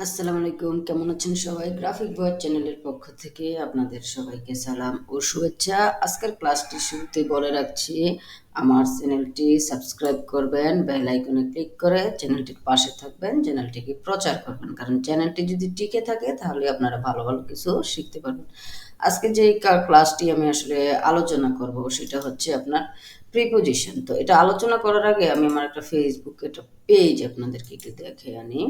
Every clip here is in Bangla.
আসসালামু আলাইকুম, কেমন আছেন সবাই? গ্রাফিক বয় চ্যানেলের পক্ষ থেকে আপনাদের সবাইকে সালাম ও শুভেচ্ছা। আজকের ক্লাসটি শুরুতে বলে রাখছি, আমার চ্যানেলটি সাবস্ক্রাইব করবেন, বেল আইকনে ক্লিক করে চ্যানেলটির পাশে থাকবেন, চ্যানেলটিকে প্রচার করবেন, কারণ চ্যানেলটি যদি টিকে থাকে তাহলে আপনারা ভালো ভালো কিছু শিখতে পারবেন। আজকে যে ক্লাসটি আমি আসলে আলোচনা করব সেটা হচ্ছে আপনার প্রিপোজিশন। তো এটা আলোচনা করার আগে আমি আমার একটা ফেসবুক একটা পেজ আপনাদেরকে একটু দেখে আনি।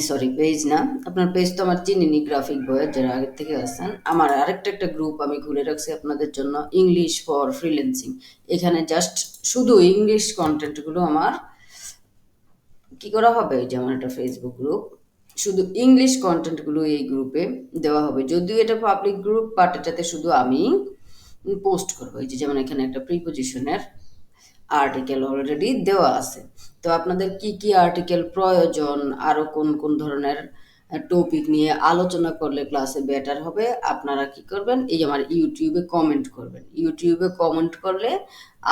সরি, পেজ না, আপনার পেজ তো আমার চিনিনি, গ্রাফিক বইয়ের যারা আগের থেকে আছেন। আমার আরেকটা একটা গ্রুপ আমি খুলে রাখছি আপনাদের জন্য, ইংলিশ ফর ফ্রিল্যান্সিং। এখানে জাস্ট শুধু ইংলিশ কন্টেন্টগুলো আমার কি করা হবে, এই যে আমার একটা ফেসবুক গ্রুপ, শুধু ইংলিশ কন্টেন্টগুলো এই গ্রুপে দেওয়া হবে। যদিও এটা পাবলিক গ্রুপ, বাট এটাতে শুধু আমি পোস্ট করবো। এই যে যেমন এখানে একটা প্রিপোজিশনের আর্টিকেল অলরেডি দেওয়া আছে। তো আপনাদের কি কি আর্টিকেল প্রয়োজন, আরো কোন কোন ধরনের টপিক নিয়ে আলোচনা করলে ক্লাসে বেটার হবে, আপনারা কি করবেন, এই যে আমার ইউটিউবে কমেন্ট করবেন। ইউটিউবে কমেন্ট করলে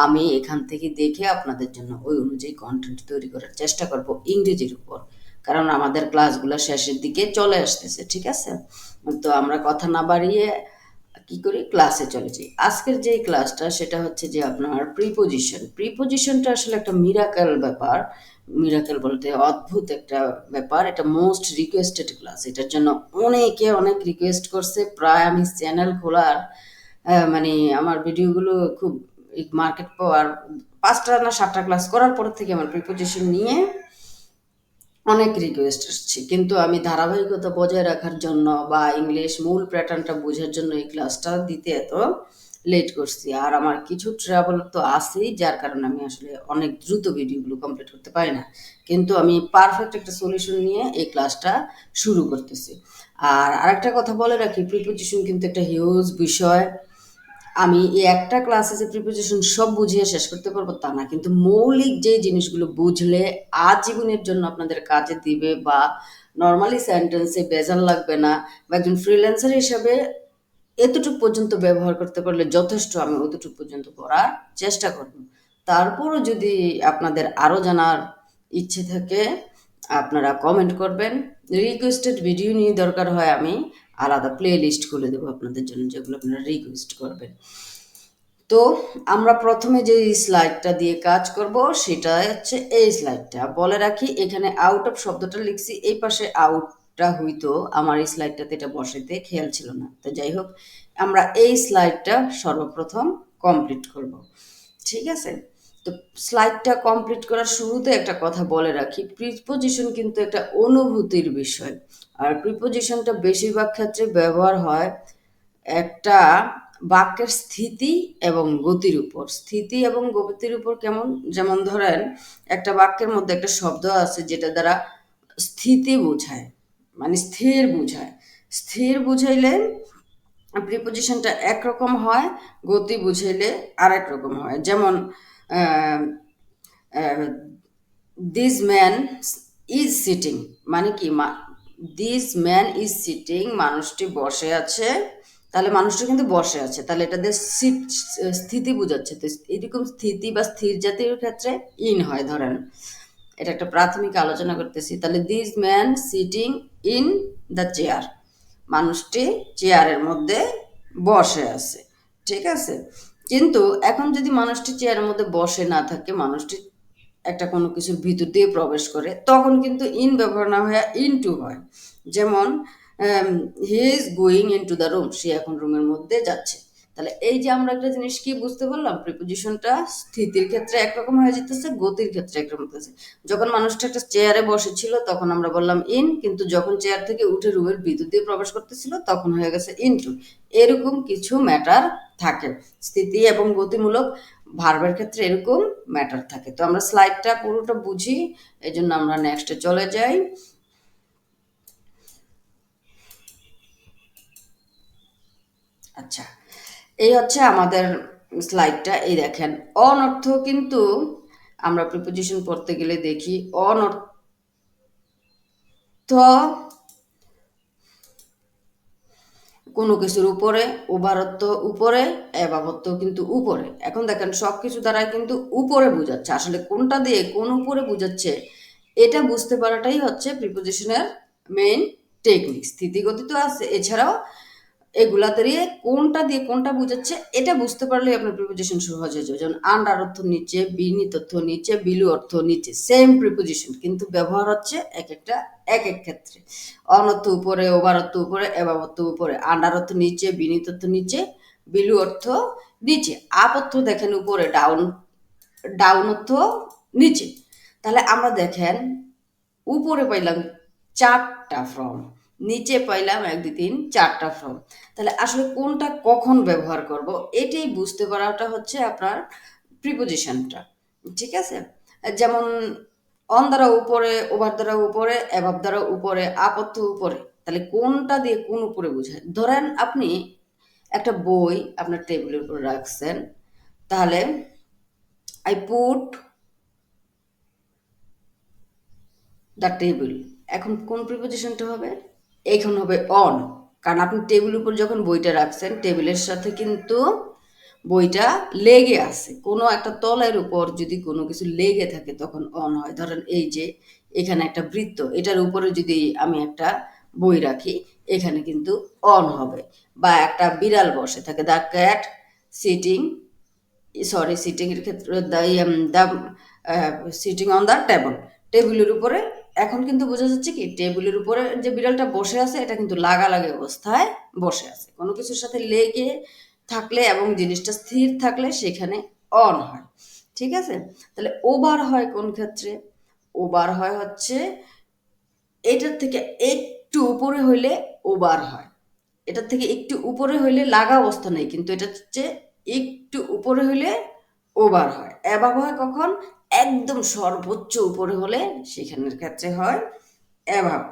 আমি এখান থেকে দেখে আপনাদের জন্য ওই অনুযায়ী কন্টেন্ট তৈরি করার চেষ্টা করব ইংরেজির উপর, কারণ আমাদের ক্লাসগুলো শেষের দিকে চলে আসতেছে, ঠিক আছে? তো আমরা কথা না বাড়িয়ে কি করি, ক্লাসে চলে যাই। আজকের যে ক্লাসটা সেটা হচ্ছে যে আপনার প্রিপোজিশনটা আসলে একটা মিরাকেল ব্যাপার। মিরাকেল বলতে অদ্ভুত একটা ব্যাপার। এটা মোস্ট রিকোয়েস্টেড ক্লাস। এটার জন্য অনেকে অনেক রিকোয়েস্ট করছে। প্রায় আমি চ্যানেল খোলার মানে আমার ভিডিওগুলো খুব মার্কেট পাওয়ার 5টা না 7টা ক্লাস করার পর থেকে আমার প্রিপোজিশন নিয়ে অনেক রিকোয়েস্ট আসছে, কিন্তু আমি ধারাবাহিকতা বজায় রাখার জন্য বা ইংলিশ মূল প্যাটার্নটা বোঝার জন্য এই ক্লাসটা দিতে এত লেট করছি। আর আমার কিছু ট্রাভেল তো আছেই, যার কারণে আমি আসলে অনেক দ্রুত ভিডিওগুলো কমপ্লিট করতে পারি না, কিন্তু আমি পারফেক্ট একটা সলিউশন নিয়ে এই ক্লাসটা শুরু করতেছি। আর আরেকটা কথা বলে রাখি, প্রিপোজিশন কিন্তু একটা হিউজ বিষয়। আমি এই একটা ক্লাসে যে প্রিপোজিশন সব বুঝিয়ে শেষ করতে পারবো তা না, কিন্তু মৌলিক যে জিনিসগুলো বুঝলে আজীবনের জন্য আপনাদের কাজে দিবে, বা নর্মালি সেন্টেন্সে ভেজাল লাগবে না, বা একজন ফ্রিল্যান্সার হিসাবে এতটুকু পর্যন্ত ব্যবহার করতে পারলে যথেষ্ট, আমি অতটুকু পর্যন্ত করার চেষ্টা করব। তারপরও যদি আপনাদের আরও জানার ইচ্ছে থাকে আপনারা কমেন্ট করবেন। রিকোয়েস্টেড ভিডিও নিয়ে দরকার হয় আমি আলাদা প্লে লিস্ট খুলে দেবো আপনাদের জন্য, যেগুলো আপনারা রিকোয়েস্ট করবেন। তো আমরা প্রথমে যে স্লাইডটা দিয়ে কাজ করব সেটা হচ্ছে এই স্লাইডটা। বলে রাখি, এখানে আউট অফ শব্দটা লিখছি, এই পাশে আউটটা হইতো, আমার এই স্লাইডটাতে এটা বসাইতে খেয়াল ছিল না। তো যাই হোক, আমরা এই স্লাইডটা সর্বপ্রথম কমপ্লিট করব, ঠিক আছে? তো স্লাইডটা কমপ্লিট করার শুরুতে একটা কথা বলে রাখি, প্রিপোজিশন কিন্তু একটা অনুভূতির বিষয়। আর প্রিপোজিশনটা বেশিরভাগ ক্ষেত্রে ব্যবহার হয় একটা বাক্যের স্থিতি এবং গতির উপর। স্থিতি এবং গতির উপর কেমন, যেমন ধরেন একটা বাক্যের মধ্যে একটা শব্দ আছে যেটা দ্বারা স্থিতি বোঝায়, মানে স্থির বোঝায়। স্থির বুঝাইলে প্রিপোজিশনটা একরকম হয়, গতি বুঝাইলে আরেক রকম হয়। যেমন দিস ম্যান ইজ সিটিং, মানে কি, দিস ম্যান ইজ সিটিং, মানুষটি বসে আছে, তাহলে মানুষটা কিন্তু বসে আছে, তাহলে এটা দিয়ে স্থিতি বোঝাচ্ছে। তো এরকম স্থিতি বা স্থির জাতীয় ক্ষেত্রে ইন হয়। ধরেন এটা একটা প্রাথমিক আলোচনা করতেছি, তাহলে this man sitting in the chair, মানুষটি চেয়ারের মধ্যে বসে আছে, ঠিক আছে? কিন্তু এখন যদি মানুষটি চেয়ারের মধ্যে বসে না থাকে, মানুষটি একটা কোনো কিছুর ভিতর দিয়ে প্রবেশ করে, তখন কিন্তু ইন ব্যবহার না হয়ে ইন টু হয়। যেমন he is going into the room, সে এখন রুমের মধ্যে যাচ্ছে। তাহলে এই যে আমরা একটা জিনিস কি বুঝতে পারলাম, প্রিপোজিশনটা স্থিতির ক্ষেত্রে একরকম হয়ে যেতেছে, গতির ক্ষেত্রে একরকম হতেছে। যখন মানুষটা একটা চেয়ারে বসেছিল তখন আমরা বললাম ইন, কিন্তু যখন চেয়ার থেকে উঠে রুমের ভিতর দিয়ে প্রবেশ করতেছিল তখন হয়ে গেছে ইন টু। এরকম কিছু ম্যাটার থাকে স্থিতি এবং গতিমূলক ভার্বের ক্ষেত্রে, এরকম ম্যাটার থাকে। তো আমরা স্লাইডটা পুরোটা বুঝি, এই জন্য আমরা নেক্সটে চলে যাই। আচ্ছা, এই হচ্ছে আমাদের স্লাইডটা। এই দেখেন, অনর্থ কিন্তু আমরা প্রিপোজিশন পড়তে গেলে দেখি অনর্থ কোনো কিছুর উপরে, উভারত্ব উপরে, এভাবত্ব কিন্তু উপরে। এখন দেখেন সব কিছু দ্বারাই কিন্তু উপরে বোঝাচ্ছে, আসলে কোনটা দিয়ে কোন উপরে বোঝাচ্ছে এটা বুঝতে পারাটাই হচ্ছে প্রিপোজিশনের মেইন টেকনিক। স্থিতিগতি তো আছে, এছাড়াও এগুলা দিয়ে কোনটা বুঝাচ্ছে এটা বুঝতে পারলে আপনার প্রিপোজিশন সহজ হয়ে যাবে। যেমন আন্ডার অর্থ নিচে, বিনিত অর্থ নিচে, বিলু অর্থ নিচে, সেম প্রিপোজিশন কিন্তু ব্যবহার হচ্ছে এক এক ক্ষেত্রে। অন অর্থ উপরে, ওভার অর্থ উপরে, এভাব অর্থ উপরে, আন্ডার অর্থ নিচে, বিনিত অর্থ নিচে, বিলু অর্থ নিচে, আপ অর্থ দেখেন উপরে, ডাউন ডাউন অর্থ নিচে। তাহলে আমরা দেখেন উপরে পাইলাম 4টা ফর্ম, নিচে পাইলাম 1 2 3 4টা ফর্ম। তাহলে আসলে কোনটা কখন ব্যবহার করব এটাই বুঝতে পারাটা হচ্ছে আপনার প্রিপোজিশনটা। ঠিক আছে? যেমন অন দ্বারা উপরে, ওভার দ্বারা উপরে, অ্যাবাভ দ্বারা উপরে, আপ অর্থ উপরে। তাহলে কোনটা দিয়ে কোন উপরে বোঝায়? ধরেন আপনি একটা বই আপনার টেবিলের উপর রাখছেন, তাহলে আই পুট দ্য টেবিল। এখন কোন প্রিপোজিশনটা হবে? এখন হবে অন, কারণ আপনি টেবিল উপর যখন বইটা রাখছেন টেবিলের সাথে কিন্তু বইটা লেগে আছে। কোনো একটা তলের উপর যদি কোনো কিছু লেগে থাকে তখন অন হয়। ধরেন এই যে এখানে একটা বৃত্ত, এটার উপরে যদি আমি একটা বই রাখি এখানে কিন্তু অন হবে। বা একটা বিড়াল বসে থাকে, দ্য ক্যাট সিটিং, সিটিং এর ক্ষেত্রে the sitting on the table, টেবিলের উপরে। এখন কিন্তু বোঝা যাচ্ছে কি টেবিলের উপরে যে বিড়ালটা বসে আছে এটা কিন্তু লাগালাগি অবস্থায় বসে আছে। কোনো কিছুর সাথে লেগে থাকলে এবং জিনিসটা স্থির থাকলে সেখানে অন হয়। ঠিক আছে? তাহলে ওভার হয় কোন ক্ষেত্রে? ওভার হয় হচ্ছে এটার থেকে একটু উপরে হইলে ওভার হয়। এটার থেকে একটু উপরে হইলে লাগা অবস্থা নেই, কিন্তু এটা হচ্ছে একটু উপরে হইলে ওভার হয়। অ্যাবাভ হয় কখন? একদম সর্বোচ্চ উপরে হলে সেখানের ক্ষেত্রে হয় অ্যাবাভ।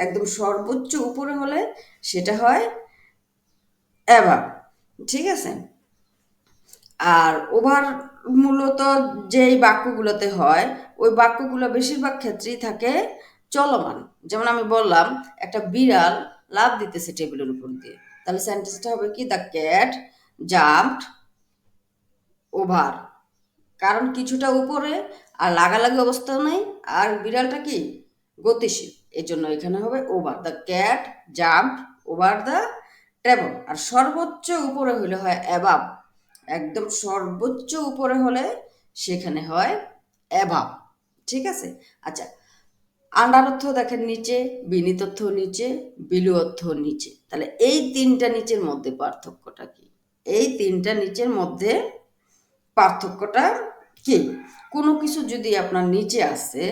একদম সর্বোচ্চ উপরে হলে সেটা হয় অ্যাবাভ। ঠিক আছে? আর ওভার মূলত যেই বাক্যগুলোতে হয় ওই বাক্যগুলো বেশিরভাগ ক্ষেত্রেই থাকে চলমান। যেমন আমি বললাম একটা বিড়াল লাফ দিতেছে টেবিলের উপর দিয়ে, তাহলে সেন্টেন্সটা হবে কি? The cat jumped over. কারণ কিছুটা উপরে আর লাগালাগি অবস্থা নেই, আর বিড়ালটা কি গতিশীল, এই জন্য এখানে হবে over. The cat jump over the table. আর সর্বোচ্চ উপরে হলে হয় অ্যাবাভ, একদম সর্বোচ্চ উপরে হলে সেখানে হয় অ্যাবাভ। ঠিক আছে? আচ্ছা, আন্ডার অর্থ দেখেন নিচে, বিনীত অর্থ নিচে, বিলু অর্থ নিচে। তাহলে এই তিনটা নিচের মধ্যে পার্থক্যটা কি? এই তিনটা নিচের মধ্যে পার্থক্যটা কি? কোনো কিছু যদি আপনার নিচে আছে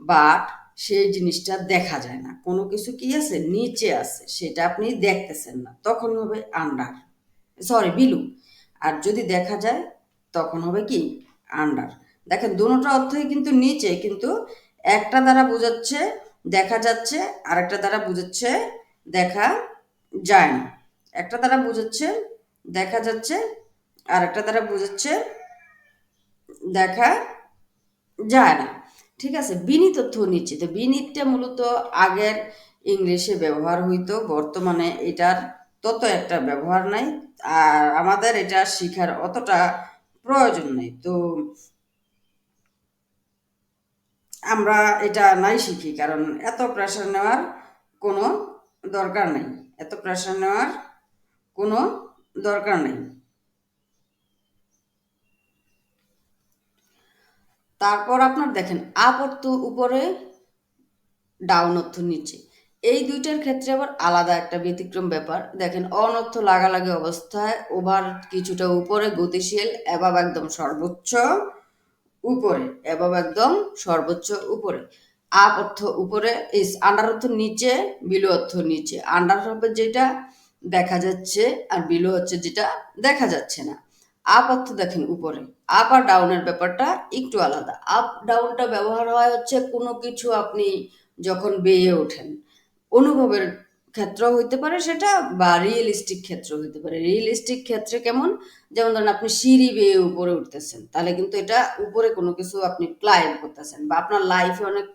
বাট সেই জিনিসটা দেখা যায় না, কোনো কিছু কি আছে নিচে আছে সেটা আপনি দেখতেছেন না, তখন হবে আন্ডার, বিলু। আর যদি দেখা যায় তখন হবে কি? আন্ডার। দেখেন দুটোটা অর্থই কিন্তু নিচে, কিন্তু একটা দ্বারা বোঝাচ্ছে দেখা যাচ্ছে, আরেকটা দ্বারা বোঝাচ্ছে দেখা যায় না। একটা দ্বারা বোঝাচ্ছে দেখা যাচ্ছে, আর একটা দ্বারা বোঝাচ্ছে দেখা যায় না। ঠিক আছে? বিনীত অর্থ নিচে। তো বিনীতটা মূলত আগের ইংলিশে ব্যবহার হইতো, বর্তমানে এটার তত একটা ব্যবহার নাই। আর আমাদের এটা শিখার অতটা প্রয়োজন নেই। তো আমরা এটা নাই শিখি, কারণ এত প্রেশার নেওয়ার কোনো দরকার নেই। এত প্রেশার নেওয়ার কোনো দরকার নেই। তারপর আপনার দেখেন আপ অর্থ উপরে, ডাউন অর্থ নিচে। এই দুইটার ক্ষেত্রে আবার আলাদা একটা ব্যতিক্রম ব্যাপার। দেখেন অন অর্থ লাগালাগি অবস্থায়, ওভার কিছুটা উপরে গতিশীল, অ্যাবাভ একদম সর্বোচ্চ উপরে, অ্যাবাভ একদম সর্বোচ্চ উপরে। আপ অর্থ উপরে, আন্ডার অর্থ নিচে, বিলো অর্থ নিচে। আন্ডার হবে যেটা দেখা যাচ্ছে আর বিলো হচ্ছে যেটা দেখা যাচ্ছে না। আপ অর্থ দেখেন উপরে, আপ আর ডাউনের ব্যাপারটা একটু আলাদা। আপ ডাউনটা ব্যবহার হয় হচ্ছে কোনো কিছু আপনি যখন বেয়ে ওঠেন, অনুভবের ক্ষেত্র হইতে পারে সেটা, বা রিয়েলিস্টিক ক্ষেত্র হইতে পারে। রিয়েলিস্টিক ক্ষেত্রে কেমন? যেমন ধরেন আপনি সিঁড়ি বেয়ে উপরে উঠতেছেন, তাহলে কিন্তু এটা উপরে কোনো কিছু আপনি ক্লাইম্ব করতেছেন, বা আপনার লাইফে অনেক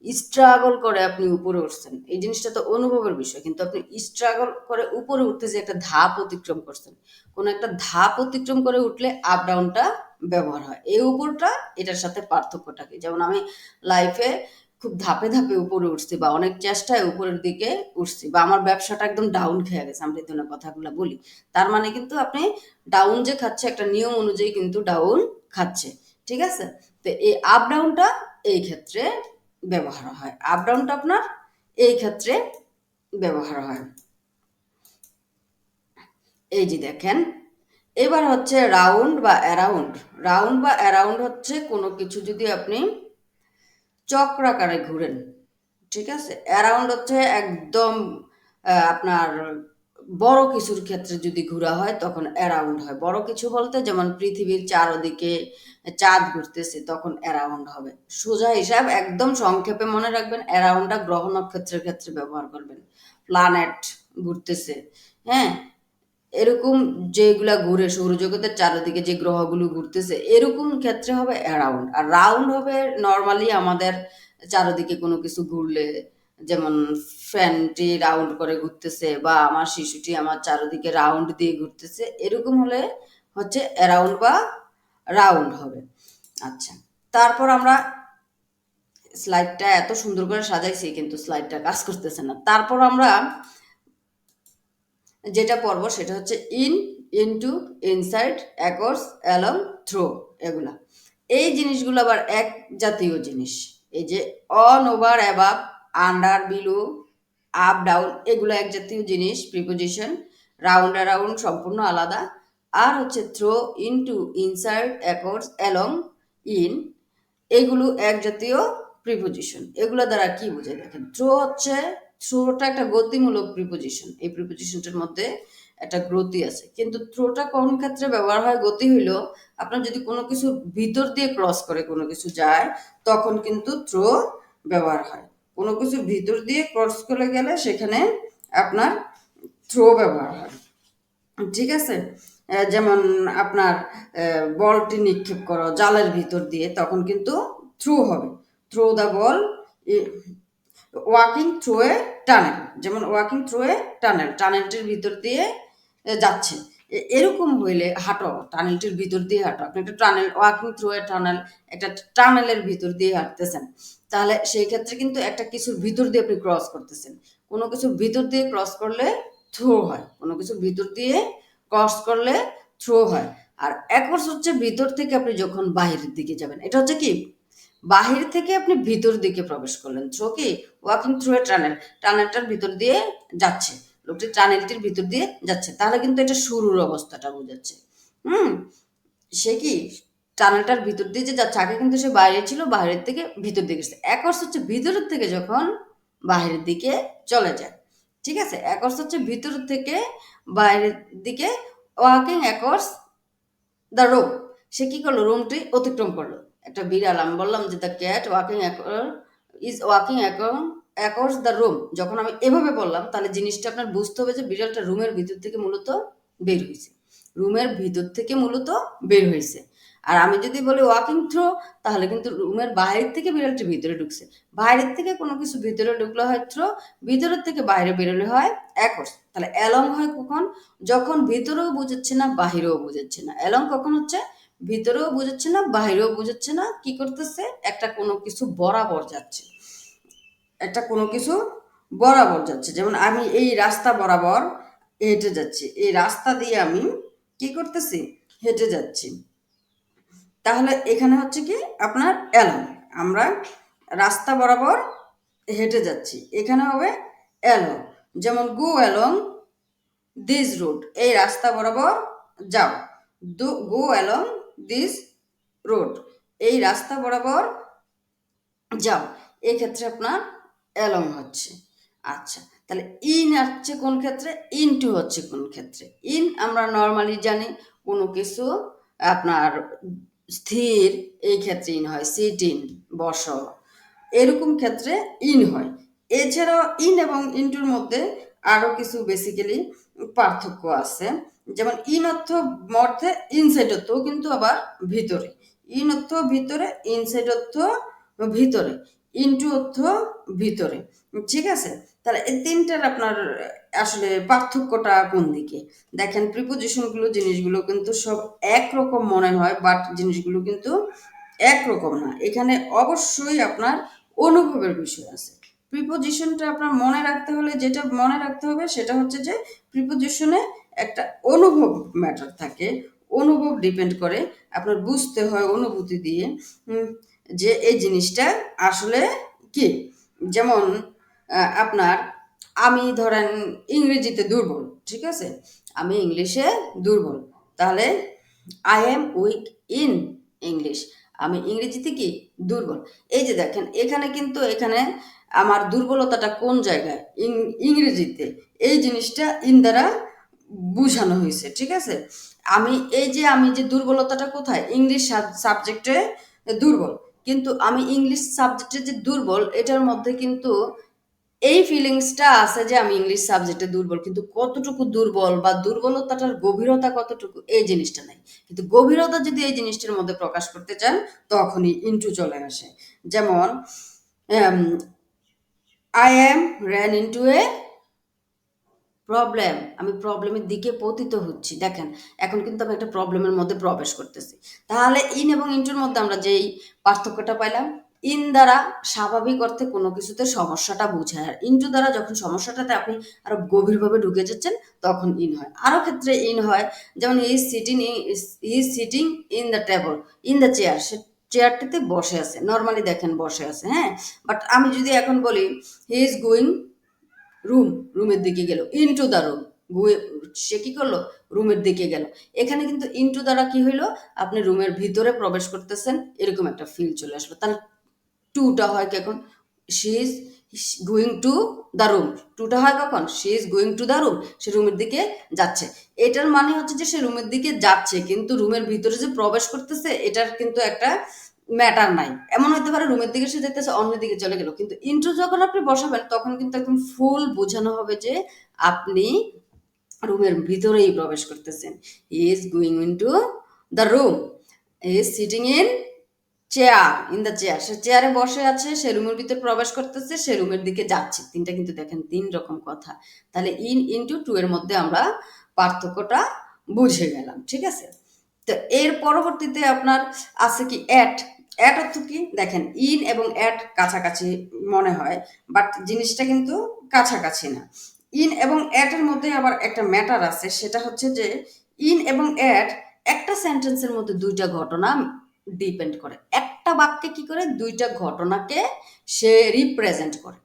স্ট্রাগল করে আপনি উপরে উঠছেন, এই জিনিসটা তো অনুভবের বিষয়। কিন্তু আপনি স্ট্রাগল করে উপরে উঠতে যে একটা ধাপ অতিক্রম করছেন, কোনো একটা ধাপ অতিক্রম করে উঠলে আপ ডাউনটা ব্যবহার হয়। এই উপরটা এটার সাথে পার্থক্যটা কি? যেমন আমি লাইফে খুব ধাপে ধাপে উপরে উঠছি বা অনেক চেষ্টায় উপরের দিকে উঠছি বা আমার ব্যবসাটা একদম ডাউন খেয়ে গেছে, আমরা এই ধরনের কথাগুলো বলি। তার মানে কিন্তু আপনি ডাউন যে খাচ্ছে একটা নিয়ম অনুযায়ী কিন্তু ডাউন খাচ্ছে, ঠিক আছে? তো এই আপ ডাউনটা এই ক্ষেত্রে ব্যবহার হয়, আপ ডাউনটা আপনার এই ক্ষেত্রে ব্যবহার হয়। এই যে দেখেন, এবার হচ্ছে রাউন্ড বা অ্যারাউন্ড। রাউন্ড বা অ্যারাউন্ড হচ্ছে কোনো কিছু যদি আপনি চক্রাকারে ঘুরেন, ঠিক আছে? অ্যারাউন্ড হচ্ছে একদম আপনার বড় কিছুর ক্ষেত্রে যদি ঘোরা হয় তখন অ্যারাউন্ড হয়। বড় কিছু বলতে যেমন পৃথিবীর চারদিকে চাঁদ ঘুরতেছে তখন অ্যারাউন্ড হবে। সোজা হিসাব একদম সংক্ষেপে মনে রাখবেন, অ্যারাউন্ডটা গ্রহ নক্ষত্রের ক্ষেত্রে ব্যবহার করবেন। প্ল্যানেট ঘুরতেছে, হ্যাঁ, এরকম যেগুলা ঘুরে সৌরজগতের চারিদিকে যে গ্রহগুলো ঘুরতেছে এরকম ক্ষেত্রে হবে অ্যারাউন্ড। আর রাউন্ড হবে নর্মালি আমাদের চারিদিকে কোনো কিছু ঘুরলে, যেমন ফ্যানটি রাউন্ড করে ঘুরতেছে বা আমার শিশুটি আমার চারিদিকে রাউন্ড দিয়ে ঘুরতেছে, এরকম হলে হচ্ছে অ্যারাউন্ড বা রাউন্ড হবে। আচ্ছা, তারপর আমরা স্লাইডটা এত সুন্দর করে সাজাইছি কিন্তু স্লাইডটা কাজ করতেছে না। তারপর আমরা যেটা পড়বো সেটা হচ্ছে in, into, inside, across, along, through, এগুলা। এই জিনিসগুলো আবার এক জাতীয় জিনিস। এই যে on, over, above, under, below, up, down, এগুলো এক জাতীয় জিনিস প্রিপোজিশন। রাউন্ড অ্যারাউন্ড সম্পূর্ণ আলাদা। আর হচ্ছে through, into, inside, across, along, in, এগুলো এক জাতীয় প্রিপোজিশন। এগুলো দ্বারা কি বোঝায় দেখেন, থ্রো হচ্ছে, থ্রোটা একটা গতিমূলক প্রিপোজিশন। এই প্রিপোজিশনটার মধ্যে একটা গতি আছে, কিন্তু থ্রোটা কোন ক্ষেত্রে ব্যবহার হয়? গতি হইল আপনার যদি কোনো কিছু ভিতর দিয়ে ক্রস করে কোনো কিছু যায় তখন কিন্তু থ্রো ব্যবহার হয়। কোনো কিছু ভিতর দিয়ে ক্রস করে গেলে সেখানে আপনার থ্রো ব্যবহার হয়, ঠিক আছে? যেমন আপনার বলটি নিক্ষেপ করো জালের ভিতর দিয়ে, তখন কিন্তু থ্রু হবে, through the ball. Walking through a tunnel, যেমন ওয়াকিং থ্রু এ টানেল, টানেলটির ভিতর দিয়ে যাচ্ছে, এরকম হইলে হাঁটো, টানেলটির ভিতর দিয়ে হাঁটো। আপনি একটা tunnel, walking through a tunnel, একটা টানেলের ভিতর দিয়ে হাঁটতেছেন, তাহলে সেই ক্ষেত্রে কিন্তু একটা কিছুর ভিতর দিয়ে আপনি ক্রস করতেছেন। কোনো কিছুর ভিতর দিয়ে ক্রস করলে থ্রো হয়, কোনো কিছুর ভিতর দিয়ে ক্রস করলে থ্রো হয়। আর একর্স হচ্ছে ভিতর থেকে আপনি যখন বাহিরের দিকে যাবেন, এটা হচ্ছে কি বাহির থেকে আপনি ভিতর দিকে প্রবেশ করলেন। থ্রো কি ওয়াকিং থ্রু এ টানেল, টানেলটার ভিতর দিয়ে যাচ্ছে, লোকটি টানেলটির ভিতর দিয়ে যাচ্ছে, তাহলে কিন্তু এটা শুরুর অবস্থাটা বোঝাচ্ছে। হুম, সে কি টানেলটার ভিতর দিয়ে যে যাচ্ছে, আগে কিন্তু সে বাইরে ছিল, বাইরের থেকে ভিতর দিকে গেছে। একর্স হচ্ছে ভিতরের থেকে যখন বাইরের দিকে চলে যায়, ঠিক আছে? একর্স হচ্ছে ভিতর থেকে বাইরের দিকে, ওয়াকিং একর্স দ্য রুম, সে কি করলো? রুমটি অতিক্রম করলো। একটা বিড়াল, আমি বললাম যে the cat walking is walking acres the room, যখন আমি এভাবে বললাম তাহলে জিনিসটা আপনার বুঝতে হবে যে বিড়ালটা রুমের ভিতর থেকে মূলত বের হয়েছে, রুমের ভিতর থেকে মূলত বের হয়েছে। আর আমি যদি বলি ওয়াকিং থ্রো, তাহলে কিন্তু রুমের বাইরের থেকে বিড়ালটি ভিতরে ঢুকছে, বাইরের থেকে কোনো কিছু ভিতরে ঢুকলে হয় থ্রো, ভিতরের থেকে বাইরে বেরোলে হয় অ্যাকর্স। তাহলে অ্যালং হয় কখন? যখন ভিতরেও বুঝাচ্ছে না বাহিরেও বুঝাচ্ছে না। অ্যালং কখন হচ্ছে? ভিতরেও বুঝাচ্ছে না বাহিরেও বুঝাচ্ছে না, কি করতেছে? একটা কোনো কিছু বরাবর যাচ্ছে, একটা কোনো কিছু বরাবর যাচ্ছে। যেমন আমি এই রাস্তা বরাবর হেঁটে যাচ্ছি, এই রাস্তা দিয়ে আমি কি করতেছি? হেঁটে যাচ্ছি। তাহলে এখানে হচ্ছে কি আপনার অ্যালং, আমরা রাস্তা বরাবর হেঁটে যাচ্ছি, এখানে হবে অ্যালং। যেমন গো অ্যালং দিস রোড, এই রাস্তা বরাবর যাও। গো অ্যালং দিস রোড, এই রাস্তা বরাবর যাও, এক্ষেত্রে আপনার অ্যালং হচ্ছে। আচ্ছা, তাহলে ইন হচ্ছে কোন ক্ষেত্রে? ইনটু হচ্ছে কোন ক্ষেত্রে? ইন আমরা নর্মালি জানি কোনো কিছু আপনার স্থির, এই ক্ষেত্রে ইন হয়। সিট ইন, বস, এরকম ক্ষেত্রে ইন হয়। এছাড়াও ইন এবং ইনটুর মধ্যে আরো কিছু বেসিক্যালি পার্থক্য আছে। যেমন ইন অর্থ মধ্যে, ইনসাইড অর্থও কিন্তু আবার ভিতরে। ইন অর্থ ভিতরে, ইনসাইড অর্থ ভিতরে, ইনটু অর্থ ভিতরে, ঠিক আছে? তাহলে এই তিনটার আপনার আসলে পার্থক্যটা কোন দিকে? দেখেন প্রিপোজিশনগুলো, জিনিসগুলো কিন্তু সব একরকম মনে হয়, বাট জিনিসগুলো কিন্তু একরকম না। এখানে অবশ্যই আপনার অনুভবের বিষয় আছে। প্রিপোজিশনটা আপনার মনে রাখতে হলে যেটা মনে রাখতে হবে সেটা হচ্ছে যে প্রিপোজিশনে একটা অনুভব ম্যাটার থাকে, অনুভব ডিপেন্ড করে, আপনার বুঝতে হয় অনুভূতি দিয়ে যে এই জিনিসটা আসলে কি। যেমন আপনার আমি ধরেন ইংরেজিতে দুর্বল, ঠিক আছে, আমি ইংলিশে দুর্বল, তাহলে I am weak in English, আমি ইংরেজিতে কি দুর্বল। এই যে দেখেন এখানে কিন্তু এখানে আমার দুর্বলতাটা কোন জায়গায়, ইংরেজিতে, এই জিনিসটা ইন দ্বারা বুঝানো হয়েছে, ঠিক আছে। আমি যে দুর্বলতাটা কোথায়, ইংলিশ সাবজেক্টে দুর্বল, কিন্তু আমি ইংলিশ সাবজেক্টে যে দুর্বল এটার মধ্যে কিন্তু এই ফিলিংসটা আছে যে আমি ইংলিশ সাবজেক্টে দুর্বল, কিন্তু কতটুকু দুর্বল বা দুর্বলতাটার গভীরতা কতটুকু এই জিনিসটা নাই। কিন্তু গভীরতা যদি এই জিনিসটার মধ্যে প্রকাশ করতে চান তখনই ইনটু চলে আসে। যেমন I am ran into a problem, আমি প্রবলেমের দিকে পতিত হচ্ছি। দেখেন এখন কিন্তু আমি একটা প্রবলেমের মধ্যে প্রবেশ করতেছি। তাহলে ইন এবং ইনটুর মধ্যে আমরা যেই পার্থক্যটা পাইলাম, ইন দ্বারা স্বাভাবিক অর্থে কোনো কিছুতে সমস্যাটা বোঝায়, আর ইনটু দ্বারা যখন সমস্যাটাতে আপনি আরো গভীরভাবে ঢুকে যাচ্ছেন তখন ইন হয়। আরো ক্ষেত্রে ইন হয়, যেমন is sitting in the table, in the chair, সে চেয়ারটিতে বসে আছে, নর্মালি দেখেন বসে আছে, হ্যাঁ। বাট আমি যদি এখন বলি হি ইজ গোয়িং রুমের দিকে গেল, ইনটু দ্য রুম, সে কি করলো, রুমের দিকে গেল। এখানে কিন্তু ইনটু দ্বারা কি হইলো, আপনি রুমের ভিতরে প্রবেশ করতেছেন এরকম একটা ফিল চলে আসলো। তাহলে টুটা হয় কখন, she is going to the room, টুটা হয় কখন, she is going to the room, সে রুমের দিকে যাচ্ছে। এটার মানে হচ্ছে যে সে রুমের দিকে যাচ্ছে, কিন্তু রুমের ভিতরে যে প্রবেশ করতেছে এটার কিন্তু একটা ম্যাটার নাই। এমন হতে পারে রুমের দিকে সে যেতেছে অন্য দিকে চলে গেল, কিন্তু ইন্ট্রো যখন আপনি বসাবেন তখন কিন্তু একদম ফুল বোঝানো হবে যে আপনি রুমের ভিতরেই প্রবেশ করতেছেন। He is going into the room, he is sitting in chair, in the chair, সে চেয়ারে বসে আছে, সে রুমের ভিতর প্রবেশ করতেছে, সে রুমের দিকে যাচ্ছে। তিনটা কিন্তু দেখেন তিন রকম কথা। তাহলে ইন ইনটু টু এর মধ্যে আমরা পার্থক্যটা বুঝে গেলাম, ঠিক আছে। তো এর পরবর্তীতে আপনার আছে কি অ্যাট। অ্যাট অর্থ কি, দেখেন ইন এবং অ্যাট কাছাকাছি মনে হয়, বাট জিনিসটা কিন্তু কাছাকাছি না। ইন এবং অ্যাট এর মধ্যে আবার একটা ম্যাটার আছে, সেটা হচ্ছে যে ইন এবং অ্যাট একটা সেন্টেন্সের মধ্যে দুইটা ঘটনা ডিপেন্ড করে, একটা বাক্যে কি করে দুইটা ঘটনাকে সে রিপ্রেজেন্ট করে।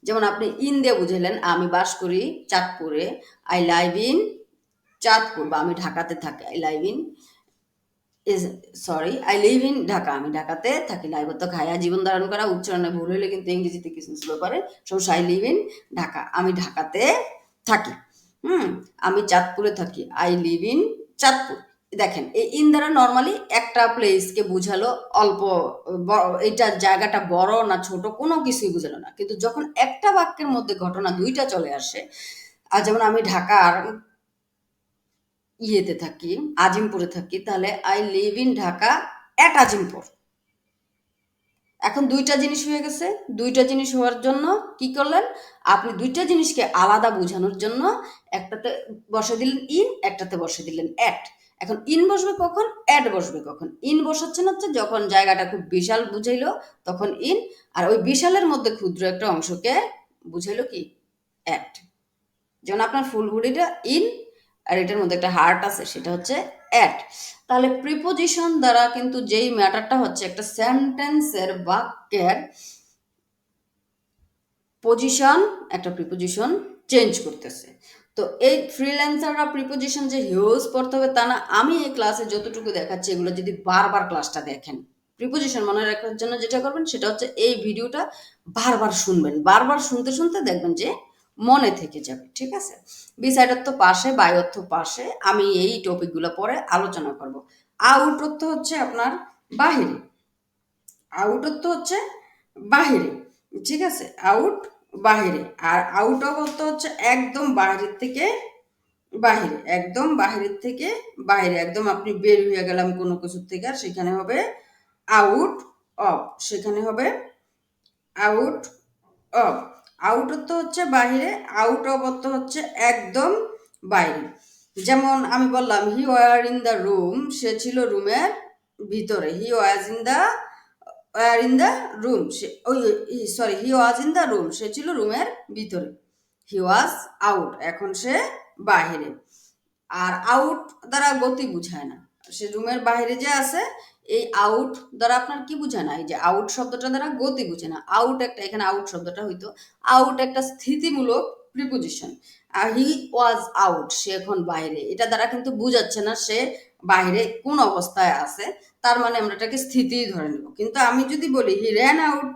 যেমন আপনি ইন দিয়ে বুঝাইলেন আমি বাস করি চাঁদপুরে, আই লাইভ ইন চাঁদপুর, বা আমি ঢাকাতে থাকি, I live in I live in Dhaka, আমি ঢাকাতে থাকি। লাইভ তো খায়া জীবন ধারণ করা, উচ্চারণে ভুল হইলে কিন্তু ইংরেজিতে কিছু স্লো পারে। সমস্যা, আই লিভ ইন ঢাকা, আমি ঢাকাতে থাকি। আমি চাঁদপুরে থাকি, আই লিভ ইন চাঁদপুর। দেখেন এই ইন দ্বারা নর্মালি একটা প্লেসকে বুঝালো, অল্প এইটা জায়গাটা বড় না ছোট কোনো কিছুই বুঝালো না, কিন্তু যখন একটা বাক্যের মধ্যে ঘটনা দুইটা চলে আসে, আর যেমন আমি ঢাকার ইয়েতে থাকি, আজিমপুরে থাকি, তাহলে I live in Dhaka at Azimpur. এখন দুইটা জিনিস হয়ে গেছে, দুইটা জিনিস হওয়ার জন্য কি করলেন, আপনি দুইটা জিনিসকে আলাদা বোঝানোর জন্য একটাতে বসে দিলেন ইন, একটাতে বসে দিলেন অ্যাট। এখন ইন বসবে কখন, অ্যাট বসবে কখন, ইন বসাচ্ছেন হচ্ছে যখন জায়গাটা খুব বিশাল বুঝাইলো তখন ইন, আর ওই বিশালের মধ্যে ক্ষুদ্র একটা অংশকে বুঝাইলো কি, অ্যাট। যেমন আপনার ফুলহুড়িটা ইন, আর এটার মধ্যে একটা হার্ট আছে সেটা হচ্ছে অ্যাট। তাহলে প্রিপোজিশন দ্বারা কিন্তু যেই ম্যাটারটা হচ্ছে একটা সেন্টেন্সের বাক্যের পজিশন, একটা প্রিপোজিশন চেঞ্জ করতেছে। তো এই ফ্রিল্যান্সাররা প্রিপোজিশন যে হিউজ পড়তে হবে তা না, আমি এই ক্লাসে যতটুকু দেখাচ্ছি এগুলো যদি বারবার ক্লাসটা দেখেন, প্রিপোজিশন মনে রাখার জন্য যেটা করবেন সেটা হচ্ছে এই ভিডিওটা বারবার শুনবেন, বারবার শুনতে শুনতে দেখবেন যে মনে থেকে যাবে, ঠিক আছে। বিসাইড অর্থ পাশে, বাই অর্থ পাশে, আমি এই টপিকগুলো পরে আলোচনা করব। আউট অর্থ হচ্ছে আপনার বাহিরে, আউট অর্থ হচ্ছে বাহিরে, ঠিক আছে, আউট বাহিরে। আর আউট অফ অর্থ হচ্ছে একদম বাহিরের থেকে বাহিরে, একদম বাহিরের থেকে বাহিরে, একদম আপনি বের হয়ে গেলাম কোনো কিছুর থেকে, আর সেখানে হবে আউট অফ, সেখানে হবে আউট অফ। আউট অর্থ হচ্ছে বাহিরে, আউট অফ অর্থ হচ্ছে একদম বাইরে। যেমন আমি বললাম he were in the room, সে ছিল রুমের ভিতরে, he was in the were in the room, সে ওই sorry he was in the room, সে ছিল রুমের ভিতরে। হি ওয়াজ আউট, এখন সে বাহিরে। আর আউট দ্বারা গতি বুঝায় না, সে রুমের বাইরে যে আছে, এই আউট দ্বারা আপনার কি বুঝায় না, এই যে আউট শব্দটা দ্বারা গতি বুঝে না। আউট একটা, এখানে আউট শব্দটা হইতো, আউট একটা স্থিতিমূলক preposition. R he was out, সে এখন বাইরে, এটা দ্বারা কিন্তু বুঝাচ্ছে না সে বাইরে কোন অবস্থায় আছে, তার মানে আমরা এটাকে স্থিতি ধরে নেব। কিন্তু আমি যদি বলি he ran out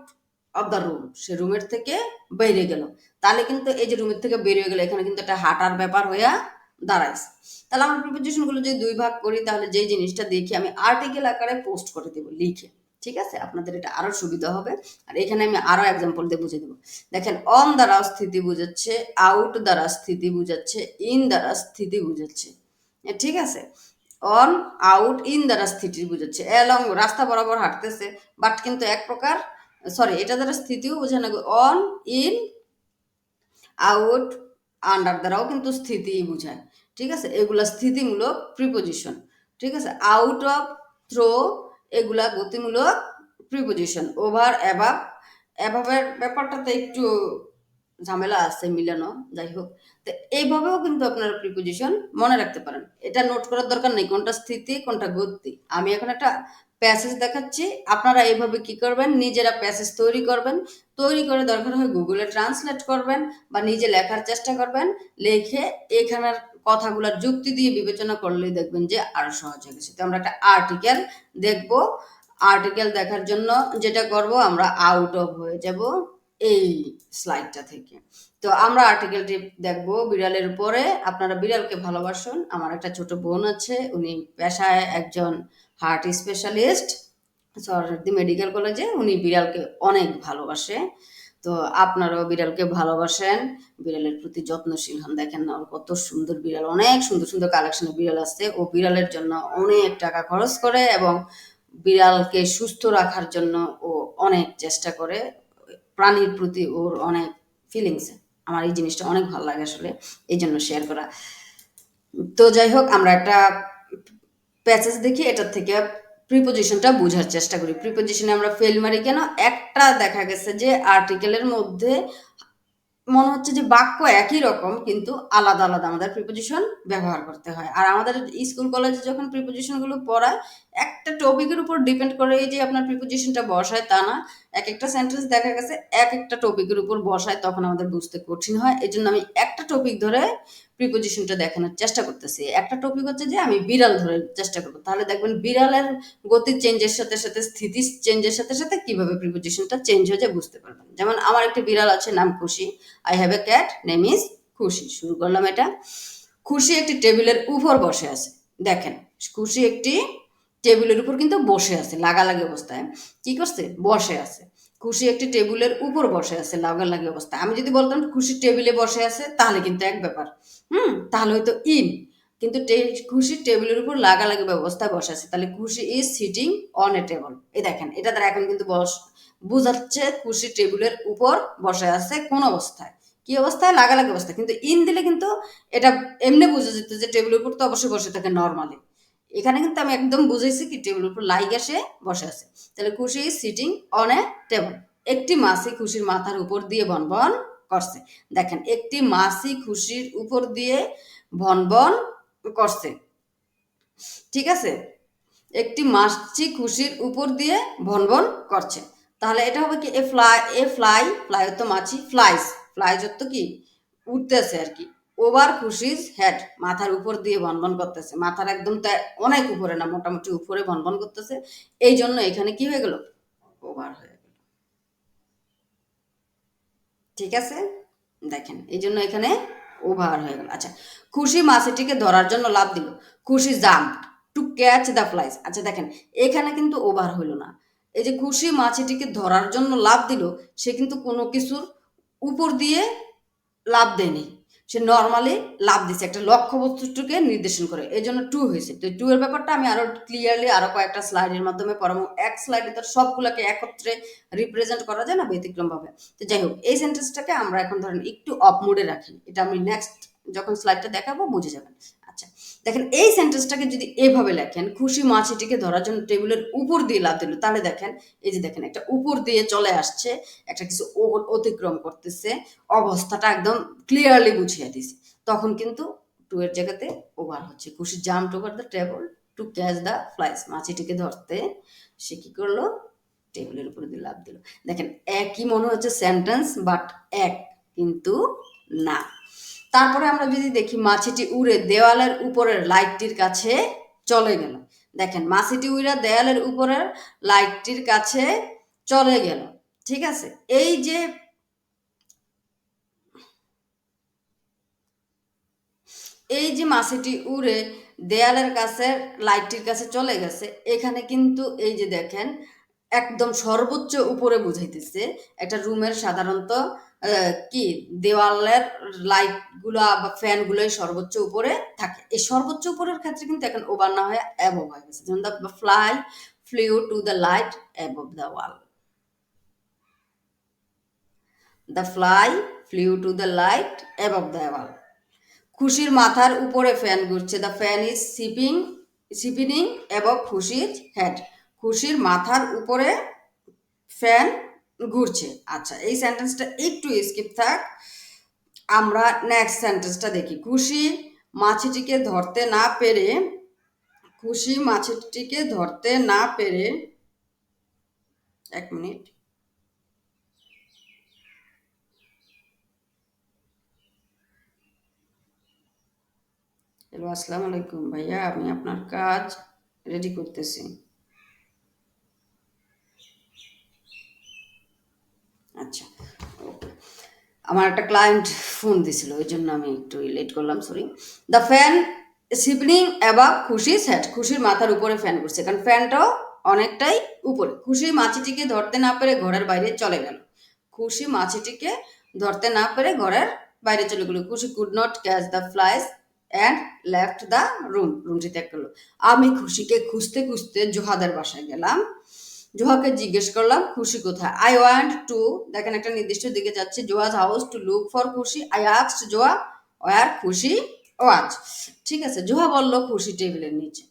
of the room, সে রুমের থেকে বেরিয়ে গেল, তাহলে কিন্তু এই যে রুমের থেকে বেরিয়ে গেল, এখানে কিন্তু একটা হাঁটার ব্যাপার হইয়া দাঁড়াইছে। তাহলে আমরা প্রিপোজিশন গুলো যদি দুই ভাগ করি, তাহলে যেই জিনিসটা দেখি আমি আর্টিকেল আকারে পোস্ট করে দেবো লিখে, ঠিক আছে, আপনাদের এটা আরো সুবিধা হবে। আর এখানে আমি আরো এক্সাম্পল দিয়ে বুঝে দেবো। দেখেন, অন দ্বারা স্থিতি বুঝাচ্ছে, আউট দ্বারা স্থিতি বুঝাচ্ছে, ইন দ্বারা স্থিতি বুঝাচ্ছে, ঠিক আছে। অন, আউট, ইন দ্বারা স্থিতি বুঝাচ্ছে, এলং রাস্তা বরাবর হাঁটতেছে, বাট কিন্তু এক প্রকার, সরি এটা দ্বারা স্থিতিও বোঝায় না। অন, ইন, আউট, আন্ডার দ্বারাও কিন্তু স্থিতি বোঝায়, ঠিক আছে, এগুলা স্থিতিমূলক প্রিপোজিশন, ঠিক আছে। আউট অফ, থ্রো, এগুলা গতিমূলক প্রিপোজিশন। ওভার, অ্যাবাভ, অ্যাবাভের ব্যাপারটাতে একটু ঝামেলা আছে মিলানো, যাই হোক। তো এইভাবেও কিন্তু আপনারা প্রিপোজিশন মনে রাখতে পারেন, এটা নোট করার দরকার নেই কোনটা স্থিতি কোনটা গতি। আমি এখন একটা প্যাসেজ দেখাচ্ছি, আপনারা এইভাবে কি করবেন, নিজেরা প্যাসেজ তৈরি করবেন, তৈরি করে দরকার হয় গুগলে ট্রান্সলেট করবেন বা নিজে লেখার চেষ্টা করবেন, লিখে এখানের কথাগুলোর যুক্তি দিয়ে বিবেচনা করলেই দেখবেন যে আরো সহজ হয়ে গেছে। তো আমরা একটা আর্টিকেল দেখব, আর্টিকেল দেখার জন্য যেটা করব, আমরা আউট অফ হয়ে যাব এই স্লাইডটা থেকে। তো আমরা আর্টিকেলটি দেখব বিড়ালের উপরে। আপনারা বিড়ালকে ভালোবাসুন। আমার একটা ছোট বোন আছে, উনি পেশায় একজন হার্ট স্পেশালিস্ট, সরকারি মেডিকেল কলেজে, উনি বিড়ালকে অনেক ভালোবাসে। তো আপনারাও বিড়ালকে ভালোবাসেন, বিড়ালের প্রতি যত্নশীল হন। দেখেন না ওর কত সুন্দর বিড়াল, অনেক সুন্দর সুন্দর কালেকশনের বিড়াল আছে। ও বিড়ালের জন্য অনেক টাকা খরচ করে এবং বিড়ালকে সুস্থ রাখার জন্য ও অনেক চেষ্টা করে। প্রাণীর প্রতি ওর অনেক ফিলিংস, আমার এই জিনিসটা অনেক ভালো লাগে আসলে, এই জন্য শেয়ার করা। তো যাই হোক, আমরা একটা প্যাসেজ দেখি, এটার থেকে প্রিপোজিশনটা বোঝার চেষ্টা করি। প্রিপোজিশনে আমরা ফেল মারি কেন, একটা দেখা গেছে যে আর্টিকেলের মধ্যে মনে হচ্ছে যে বাক্য একই রকম কিন্তু আলাদা আলাদা আমাদের প্রিপোজিশন ব্যবহার করতে হয়। আর আমাদের স্কুল কলেজে যখন প্রিপোজিশন গুলো পড়ায়, একটা টপিকের উপর ডিপেন্ড করে এই যে আপনার প্রিপোজিশনটা বসায় তা না, এক একটা সেন্টেন্স দেখা গেছে এক একটা টপিকের উপর বসায়, তখন আমাদের বুঝতে কঠিন হয়। এই জন্য আমি একটা টপিক ধরে প্রিপোজিশনটা দেখানোর চেষ্টা করতেছি। একটা টপিক হচ্ছে যে আমি বিড়াল ধরে চেষ্টা করবো, তাহলে দেখবেন বিড়ালের গতি চেঞ্জের সাথে সাথে, স্থিতি চেঞ্জের সাথে সাথে কিভাবে প্রিপোজিশনটা চেঞ্জ হয়ে যায় বুঝতে পারবেন। যেমন আমার একটা বিড়াল আছে, নাম খুশি। I have a cat name is খুশি। শুরু করলাম এটা। খুশি একটি টেবিলের উপর বসে আছে। দেখেন, খুশি একটি টেবিলের উপর কিন্তু বসে আছে, লাগালাগি অবস্থায়। কি করছে, বসে আছে। খুশি একটি টেবিলের উপর বসে আছে লাগালাগি অবস্থায়। আমি যদি বলতাম খুশি টেবিলে বসে আছে, তাহলে কিন্তু এক ব্যাপার, তাহলে হয়তো ইন। কিন্তু খুশি টেবিলের উপর লাগালাগি ব্যবস্থায় বসে আছে, তাহলে Khushi is sitting on a table. এই দেখেন, এটা দ্বারা এখন কিন্তু বুঝাচ্ছে খুশি টেবিলের উপর বসে আছে কোন অবস্থায়, কি অবস্থায়, লাগালাগি অবস্থায়। কিন্তু ইন দিলে কিন্তু এটা এমনি বুঝা যেত যে টেবিলের উপর তো অবশ্যই বসে থাকে নর্মালি। এখানে কিন্তু আমি একদম বুঝাইছি কি টেবিলের উপর লাইগ এসে বসে আছে। তাহলে Khushi is sitting on a table. একটি মাছি খুশির মাথার উপর দিয়ে বনবন করছে। দেখেন, একটি মাছি খুশির উপর দিয়ে ভনভন করছে, ঠিক আছে। একটি মাছি খুশির উপর দিয়ে ভনভন করছে, তাহলে এটা হবে কি, ফ্লাই তো মাছি, ফ্লাইজ তো কি, উঠতেছে আর কি। ওভার খুশিজ হেড, মাথার উপর দিয়ে ভনভন করতেছে, মাথার একদম অনেক উপরে না, মোটামুটি উপরে ভনভন করতেছে। এই জন্য এখানে কি হয়ে গেল, ওভার হয়ে গেল, ঠিক আছে। দেখেন, এই জন্য এখানে ওভার হয়ে গেল। আচ্ছা, খুশি মাছিটিকে ধরার জন্য লাফ দিল। খুশি jump to catch the flies. আচ্ছা দেখেন, এখানে কিন্তু ওভার হইল না। এই যে খুশি মাছিটিকে ধরার জন্য লাফ দিল, সে কিন্তু কোনো কিছুর উপর দিয়ে লাফ দেয়নি, সে নর্মালি লাফ দিছে একটা লক্ষ্য বস্তুটিকে নির্দেশন করে, এই জন্য টু হয়েছে। তো টু এর ব্যাপারটা আমি আরো ক্লিয়ারলি আরো কয়েকটা স্লাইডের মাধ্যমে পড়াবো। এক স্লাইডে তো সবগুলোকে একত্রে রিপ্রেজেন্ট করা যায় না, ব্যতিক্রম ভাবে। তো যাই হোক, এই সেন্টেন্সটাকে আমরা এখন ধরেন একটু অফ মুডে রাখি, এটা আমি নেক্সট যখন স্লাইডটা দেখাবো বুঝে যাবেন। আচ্ছা, দেখেন এই সেন্টেন্সটাকে যদি এভাবে লেখেন, খুশি মাছিটিকে ধরার জন্য টেবিলের উপর দিয়ে লাফ দিল, তাহলে দেখেন এই যে দেখেন একটা উপর দিয়ে চলে আসছে, একটা কিছু অতিক্রম করতেছে, অবস্থাটা একদম ক্লিয়ারলি বুঝিয়ে দিছে। তখন কিন্তু টু এর জায়গাতে ওভার হচ্ছে। Khushi jumped over the table to catch the flies, মাছিটিকে ধরতে সে কি করলো, টেবিলের উপরে দিয়ে লাফ দিল। দেখেন একই মনে হচ্ছে সেন্টেন্স, বাট এক কিন্তু না। তারপরে আমরা যদি দেখি মাছিটি উড়ে দেওয়ালের উপরের লাইটটির কাছে চলে গেল। দেখেন মাছিটি উড়ে দেওয়ালের উপরের লাইটটির কাছে চলে গেল। ঠিক আছে, এই যে মাছিটি উড়ে দেয়ালের কাছে লাইটটির কাছে চলে গেছে, এখানে কিন্তু এই যে দেখেন একদম সর্বোচ্চ উপরে বুঝাইতেছে। একটা রুমের সাধারণত কি দেওয়ালের লাইট গুলা বা ফ্যান গুলোই সর্বোচ্চ উপরে থাকে। এই সর্বোচ্চ উপরের ক্ষেত্রে কিন্তু এখন ওভার না হয়ে অ্যাবভ হয়ে গেছে। যেমন the fly flew to the light above the wall. The fly flew to the light above the wall. খুশির মাথার উপরে ফ্যান ঘুরছে। The fan is spinning above খুশির হেড। খুশির মাথার উপরে ফ্যান ঘুরছে। আচ্ছা, এই সেন্টেন্সটা একটু স্কিপ থাক, আমরা নেক্সট সেন্টেন্সটা দেখি। মাছিটিকে ধরতে না পেরে খুশি মাছিটিকে ধরতে না পেরে, এক মিনিট। হ্যালো, আসসালামু আলাইকুম ভাইয়া, আমি আপনার কাজ রেডি করতেছি। আচ্ছা, ওকে। আমার একটা ক্লায়েন্ট ফোন দিছিল, ওই জন্য আমি একটু লেট করলাম, সরি। দ্য ফ্যান সিপনিং অ্যাবাভ খুশির হেড। খুশির মাথার উপরে ফ্যান ঘুরছে, কারণ ফ্যানটাও অনেকটাই উপরে। খুশি মাছিটিকে ধরতে না পেরে ঘরের বাইরে চলে গেল। খুশি মাছিটিকে ধরতে না পেরে ঘরের বাইরে চলে গেল। খুশি could not catch the flies and left the রুমটি ত্যাগ করলো। আমি খুশিকে খুঁজতে খুঁজতে জোহাদের বাসায় গেলাম। জোহাকে জিজ্ঞেস করলাম খুশি কোথায়। আই ওয়ান্ট টু, দেখেন একটা নির্দিষ্ট দিকে যাচ্ছে, জোহাজ হাউস টু লুক ফর খুশি। আই আস্কড জোহা ওয়ার খুশি ওয়াজ। ঠিক আছে, জোহা বলল খুশি টেবিলের নিচে।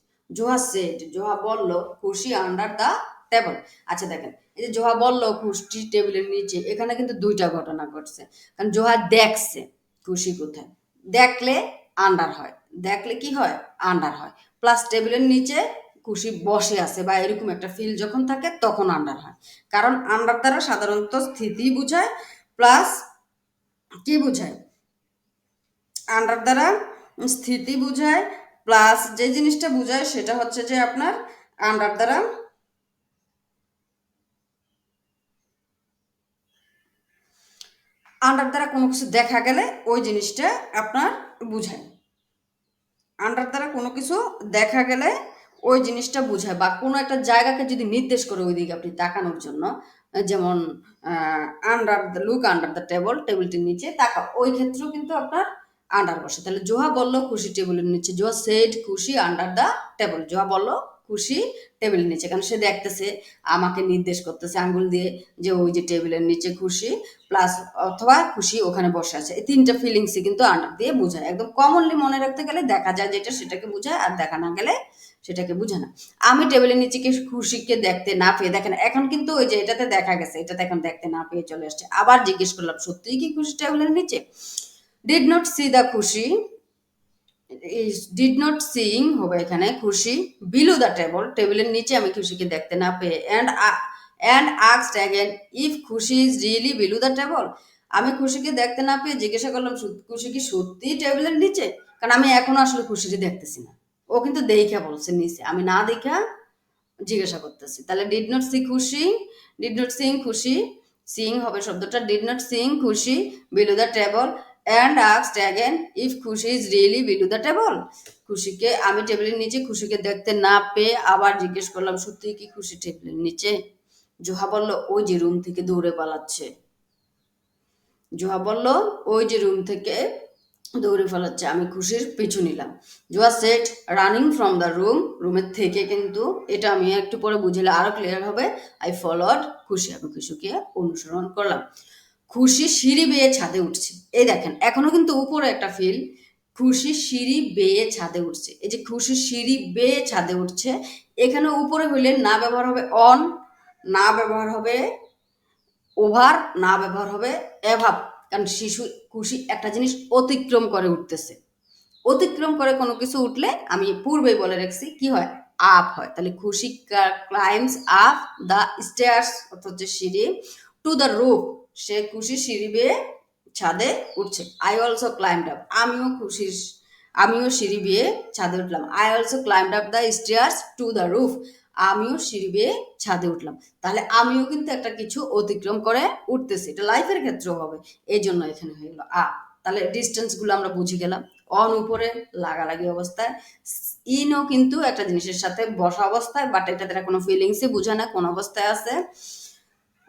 জোহা বলল খুশি আন্ডার দ্য টেবল। আচ্ছা দেখেন, এই যে জোহা বলল খুশি টেবিলের নিচে, এখানে কিন্তু দুইটা ঘটনা ঘটছে। কারণ জোহা দেখছে খুশি কোথায়। দেখলে আন্ডার হয়, দেখলে কি হয়, আন্ডার হয়। প্লাস টেবিলের নিচে খুশি বসে আছে বা এরকম একটা ফিল যখন থাকে তখন আন্ডার হয়। কারণ আন্ডার দ্বারা সাধারণত স্থিতি বুঝায়, প্লাস কি বুঝায়, আন্ডার দ্বারা স্থিতি বুঝায়, প্লাস যে জিনিসটা বুঝায় সেটা হচ্ছে যে আপনার আন্ডার দ্বারা কোনো কিছু দেখা গেলে ওই জিনিসটা আপনার বুঝায়। আন্ডার দ্বারা কোনো কিছু দেখা গেলে ওই জিনিসটা বুঝায়, বা কোনো একটা জায়গাকে যদি নির্দেশ করে ওই দিকে আপনি তাকানোর জন্য, যেমন আন্ডার দ্য টেবল, টেবিলটির নিচে তাকাও, ওই ক্ষেত্রেও কিন্তু আপনার আন্ডার বসে। তাহলে জোহা বলল খুশি টেবিলের নিচে। জোহা সেড খুশি আন্ডার দ্য টেবল। জোহা বলল খুশি টেবিলের নিচে, কারণ সে দেখতেছে, আমাকে নির্দেশ করতেছে আঙ্গুল দিয়ে যে ওই যে টেবিলের নিচে খুশি, প্লাস অথবা খুশি ওখানে বসে আছে। এই তিনটা ফিলিংসই কিন্তু আন্ডার দিয়ে বোঝায়। একদম কমনলি মনে রাখতে গেলে দেখা যায় যেটা সেটাকে বোঝায়, আর দেখা না গেলে সেটাকে বোঝায় না। আমি টেবিলের নিচে খুশিকে দেখতে না পেয়ে, দেখেন এখন কিন্তু ওই যে এটাতে দেখা গেছে, এটাতে এখন দেখতে না পেয়ে চলে আসছে। আবার জিজ্ঞেস করলাম সত্যিই কি খুশি টেবিলের নিচে। ডিড নট সি দ্য খুশি, ডিড নট সিইং হবে এখানে খুশি বিলো দ্য টেবল, টেবিলের নিচে আমি খুশিকে দেখতে না পেয়ে। And asked again if Khushi is really below the table. আমি খুশিকে দেখতে না পেয়ে জিজ্ঞাসা করলাম খুশি কি সত্যি টেবিলের নিচে, কারণ আমি এখনো আসলে খুশিকে দেখতেছি না। ও কিন্তু দেখা বলছে নিচে, আমি না দেখা জিজ্ঞাসা করতেছি। তাহলে did not see Khushi, did not sing Khushi, sing হবে শব্দটা, did not sing Khushi below the table and asked again if Khushi is really below the table. খুশিকে আমি টেবিলের নিচে খুশিকে দেখতে না পেয়ে আবার জিজ্ঞেস করলাম সত্যি কি খুশি টেবিলের নিচে। জোহা বলল ওই যে রুম থেকে দৌড়ে পালাচ্ছে। জোহা বলল ওই যে রুম থেকে দৌড়ে ফেলাচ্ছে। আমি খুশির পিছু নিলাম। Zoya set running from the room, রুমের থেকে, কিন্তু এটা আমি একটু পরে বুঝলে আরো ক্লিয়ার হবে। আই ফলোড খুশি, আমি খুশিকে অনুসরণ করলাম। খুশি সিঁড়ি বেয়ে ছাদে উঠছে। এই দেখেন এখনো কিন্তু উপরে একটা ফিল, খুশি সিঁড়ি বেয়ে ছাদে উঠছে। এই যে খুশি সিঁড়ি বেয়ে ছাদে উঠছে, এখানে উপরে হইলে না ব্যবহার হবে অন, না ব্যবহার হবে ওভার, না ব্যবহার হবে অ্যাভাব। কারণ খুশি একটা জিনিস অতিক্রম করে উঠতেছে। অতিক্রম করে কোনো কিছু উঠলে আমি পূর্বেই বলে রাখছি কি হয়, আপ হয়। তাহলে খুশি ক্লাইমস আপ দ্য স্টেয়ার্স, অর্থাৎ হচ্ছে সিঁড়ি, টু দ্য রুফ, সে খুশি সিঁড়ি বেয়ে ছাদে উঠছে। আই অলসো ক্লাইম্বড আপ, আমিও সিঁড়ি বেয়ে ছাদে উঠলাম। I also climbed up the stairs to the roof, আমিও সিঁড়ি বেয়ে ছাদে উঠলাম। তাহলে আমিও কিন্তু একটা কিছু অতিক্রম করে উঠতেছি, এটা লাইফের ক্ষেত্রেও হবে, এই জন্য এখানে হয়ে গেল আপ। তাহলে ডিস্টেন্স গুলো আমরা বুঝে গেলাম। অন উপরে লাগালাগি অবস্থায়, ইনও কিন্তু একটা জিনিসের সাথে বসা অবস্থায়, বাট এটা কোনো ফিলিংসে বুঝে না কোন অবস্থায় আছে।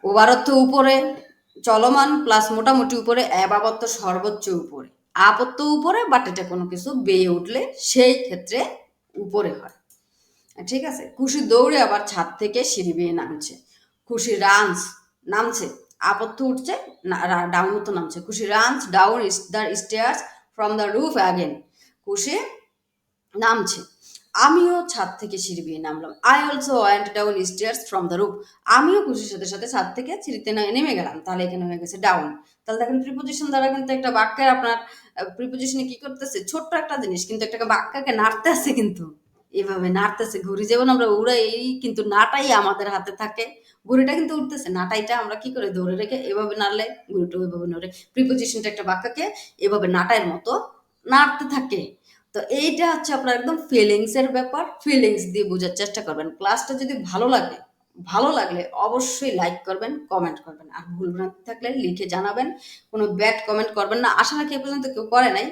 ওভার অর্থ উপরে, চলমান প্লাস মোটামুটি উপরে, অ্যাবাব অর্থ সর্বোচ্চ উপরে, আপ অর্থ উপরে, বাট এটা কোনো কিছু বেয়ে উঠলে সেই ক্ষেত্রে উপরে হয়। ঠিক আছে। খুশি দৌড়ে আবার ছাদ থেকে সিঁড়ি বেয়ে নামছে। খুশি রানস, নামছে, আপ অর্থ উঠছে, ডাউন অর্থ নামছে। Khushi runs down the stairs from the roof again, Khushi নামছে। আমিও ছাদ থেকে সিঁড়ি বেয়ে নামলাম। I also went down stairs from the roof, আমিও খুশির সাথে সাথে ছাদ থেকে সিঁড়িতে নেমে গেলাম। তাহলে এখানে হয়ে গেছে ডাউন। তাহলে দেখেন প্রিপোজিশন দ্বারা কিন্তু একটা বাক্যের আপনার প্রিপোজিশনে কি করতেছে, ছোট্ট একটা জিনিস কিন্তু একটা বাক্যকে নাড়তে আছে, কিন্তু এভাবে নাড়তেছে। ঘুড়ি যেমন আমরা উড়াই, কিন্তু নাটাই আমাদের হাতে থাকে। ঘুড়িটা কিন্তু উঠতেছে, নাটাইটা আমরা কি করে ধরে রেখে এভাবে নাড়লে ঘুড়িটা ওইভাবে নড়ে। প্রিপোজিশনটা একটা বাক্যকে এভাবে নাটাইয়ের মতো নাড়তে থাকে। তো এইটা হচ্ছে আপনার একদম ফিলিংস এর ব্যাপার। ফিলিংস দিয়ে বোঝার চেষ্টা করবেন। ক্লাসটা যদি ভালো লাগলে অবশ্যই লাইক করবেন, কমেন্ট করবেন, আর ভুল ভ্রান্তি থাকলে লিখে জানাবেন। কোনো ব্যাড কমেন্ট করবেন না। আশা রাখি এ পর্যন্ত কেউ করে নাই।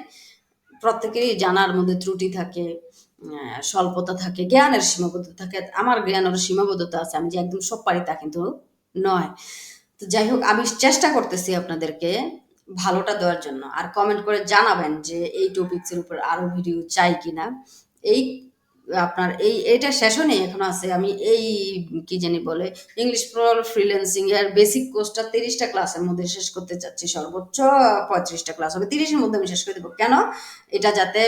প্রত্যেকেরই জানার মধ্যে ত্রুটি থাকে, স্বল্পতা থাকে, জ্ঞানের সীমাবদ্ধতা থাকে। আমার জ্ঞানের সীমাবদ্ধতা আছে, আমি যে একদম সব পারি তা কিন্তু নয়। তো যাই হোক, আমি চেষ্টা করতেছি আপনাদেরকে ভালোটা দেওয়ার জন্য। আর কমেন্ট করে জানাবেন যে এই টপিকসের উপর আরো ভিডিও চাই কিনা। এই আপনার এইটা শেষও নেই, এখনো আছে। আমি এই কি জানি বলে, ইংলিশ প্রো ফ্রিল্যান্সিং এর বেসিক কোর্সটা 30টা ক্লাসের মধ্যে শেষ করতে চাচ্ছি। সর্বোচ্চ 35টা ক্লাস হবে, 30-এর মধ্যে আমি শেষ করে দেবো। কেন? এটা যাতে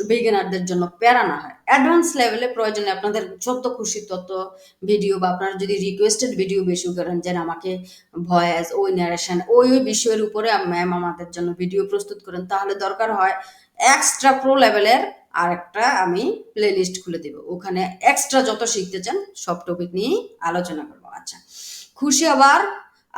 বিগিনারদের জন্য প্যারা না হয়। অ্যাডভান্স লেভেলে প্রয়োজনে আপনাদের যত খুশি তত ভিডিও, বা আপনারা যদি রিকোয়েস্টেড ভিডিও বেশি করেন, যেন আমাকে ভয়েস, ওই ন্যারেশন, ওই বিষয়ের উপরে ম্যাম আমাদের জন্য ভিডিও প্রস্তুত করেন, তাহলে দরকার হয় এক্সট্রা প্রো লেভেলের আর একটা আমি প্লে লিস্ট খুলে দেব। ওখানে এক্সট্রা যত শিখতে চান সব টপিক নিয়েই আলোচনা করবো। আচ্ছা, খুশি আবার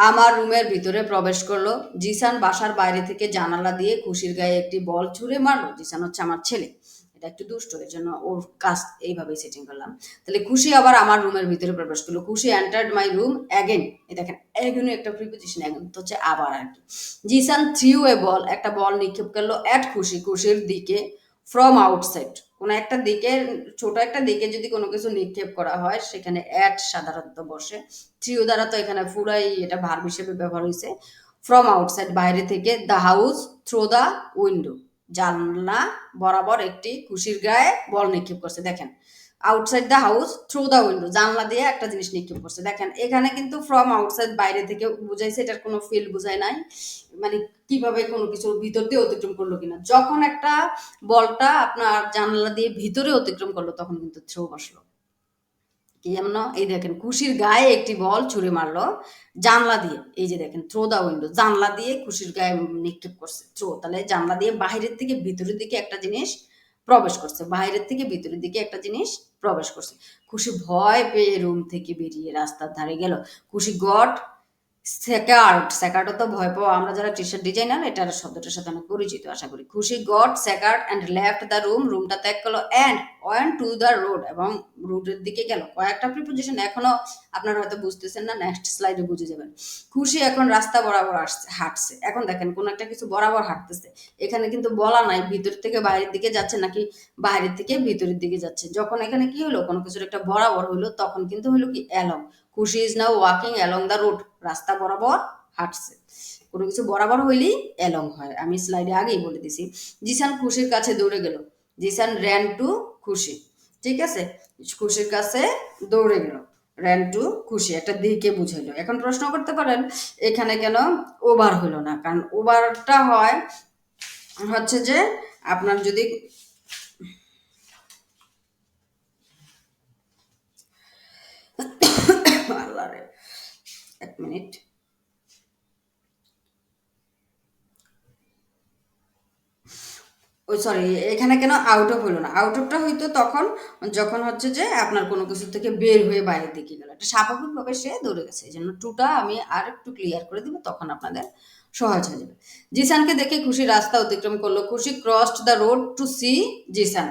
আমার রুমের ভিতরে প্রবেশ করলো। জিসান বাসার বাইরে থেকে জানালা দিয়ে খুশির গায়ে একটি বল ছুঁড়ে মারলো। জিসান হচ্ছে আমার ছেলে, এটা একটু দুষ্ট, এর জন্য ওর কাজ এইভাবে সেটিং করলাম। তাহলে খুশি আবার আমার রুমের ভিতরে প্রবেশ করলো। খুশি এন্টার্ড মাই রুম অ্যাগেন, এই দেখেন অ্যাগেন একটা প্রিপোজিশন, অ্যাগেন তো হচ্ছে আবার আর কি। জিসান থ্রিউ এ বল, একটা বল নিক্ষেপ করলো অ্যাট খুশি, খুশির দিকে, ফ্রম আউটসাইড। কোনো একটা দিকে, ছোট একটা দিকে যদি কোনো কিছু নিক্ষেপ করা হয় সেখানে অ্যাট সাধারণত বসে। থ্রিউ দ্বারা তো এখানে পুরাই এটা ভার্ব হিসেবে ব্যবহার হয়েছে। ফ্রম আউটসাইড বাইরে থেকে, the house through the window, জানলা বরাবর একটি খুশির গায়ে বল নিক্ষেপ করছে। দেখেন outside the house through the window, জানলা দিয়ে একটা জিনিস নিক্ষেপ করছে। দেখেন এখানে কিন্তু ফ্রম আউটসাইড বাইরে থেকে বুঝাইছে, এটার কোনো ফিল বুঝায় নাই, মানে কিভাবে কোনো কিছুর ভিতর দিয়ে অতিক্রম করলো কিনা। যখন একটা বলটা আপনার জানলা দিয়ে ভিতরে অতিক্রম করলো তখন কিন্তু থ্রো বসলো। কি যেমন, এই দেখেন খুশির গায়ে একটি বল ছুঁড়ে মারলো জানলা দিয়ে। এই যে দেখেন থ্রো দা উইন্ডো, জানলা দিয়ে খুশির গায়ে নিক্ষেপ করছে থ্রো। তাহলে জানলা দিয়ে বাহিরের থেকে ভিতরের দিকে একটা জিনিস প্রবেশ করছে, বাইরের থেকে ভিতরের দিকে একটা জিনিস প্রবেশ করছে। খুশি ভয় পেয়ে রুম থেকে বেরিয়ে রাস্তার ধারে গেল। খুশি গট স্যাকার্ড, স্যাকার্ড তো ভয় পাওয়া। আমরা যারা টি শার্ট ডিজাইনার এটার শব্দটার সাথে অনেক পরিচিত আশা করি। Khushi got sacked and left the room, রুমটা ত্যাগ করলো, and went to the road, এবং রোডের দিকে গেল। কয়েকটা প্রিপোজিশন এখনো আপনারা হয়তো বুঝতেছেন না, নেক্সট স্লাইডে বুঝে যাবেন। খুশি এখন রাস্তা বরাবর হাঁটছে। এখন দেখেন কোন একটা কিছু বরাবর হাঁটতেছে, এখানে কিন্তু বলা নাই ভিতর থেকে বাইরের দিকে যাচ্ছে নাকি বাইরের থেকে ভিতরের দিকে যাচ্ছে। যখন এখানে কি হলো, কোনো কিছুর একটা বরাবর হইলো, তখন কিন্তু হলো কি অ্যালং। খুশি is now walking along the road, রাস্তা বরাবর হাঁটছে। কোনো কিছু বরাবর হইলেই অ্যালং হয়, আমি স্লাইডে আগেই বলে দিছি। জিসান খুশির কাছে দৌড়ে গেল। জিসান র্যান টু খুশি, ঠিক আছে, খুশির কাছে দৌড়ে গেল। র্যান টু খুশি একটা দিকে বুঝাইলো। এখন প্রশ্ন করতে পারেন এখানে কেন ওভার হইলো না, কারণ ওভারটা হয় হচ্ছে যে আপনার যদি আল্লাহ রে, 1 মিনিট। ওই সরি, এখানে কেন আউট অফ হলো না? আউট অফটা হইতো তখন যখন হচ্ছে যে আপনার কোনো কিছু থেকে বের হয়ে বাইরের দিকে গেল, এটা স্বাভাবিকভাবে সে দৌড়ে গেছে। এই জন্য টুটা আমি আর একটু ক্লিয়ার করে দিব, তখন আপনাদের সহজ হয়ে যাবে। জিসানকে দেখে খুশি রাস্তা অতিক্রম করলো। Khushi crossed the road to see Zeeshan.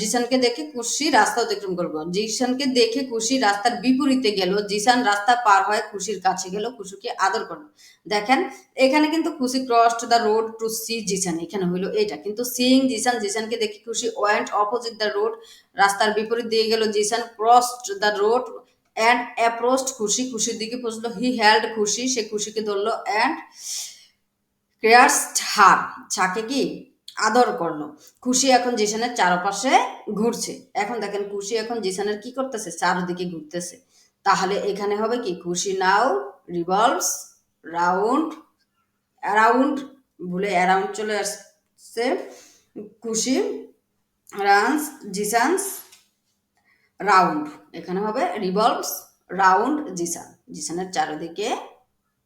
জিসানকে দেখে খুশি রাস্তা অতিক্রম করলো। জিসানকে দেখে খুশি রাস্তার বিপরীতে গেল। জিসান রাস্তা পার হয়ে খুশির কাছে গেল, খুশিকে আদর করলো। দেখেন, এখানে কিন্তু Khushi crossed the road to see Jisan, এখানে হইলো এটা। কিন্তু সিইং জিসান, জিসানকে দেখে খুশি ওয়েন্ট অপোজিট দ্য রোড, রাস্তার বিপরীত দিয়ে গেল। Jisan crossed the road and approached Khushi, খুশির দিকে পৌঁছলো। হি হেল্ড খুশি, সে খুশিকে ধরলো। অ্যান্ড ক্রেয়ার্সড হার, ছাকে কি আদর করলো। খুশি এখন জিসানের চারপাশে ঘুরছে। এখন দেখেন খুশি এখন জিসানের কি করতেছে, চারদিকে ঘুরতেছে। তাহলে এখানে হবে কি, খুশি নাও রিভলভস রাউন্ড অ্যারাউন্ড, ভুলে অ্যারাউন্ড চলে আসছে। খুশি রানস জিসানস রাউন্ড, এখানে হবে রিভলভস রাউন্ড জিসান, জিসানের চারিদিকে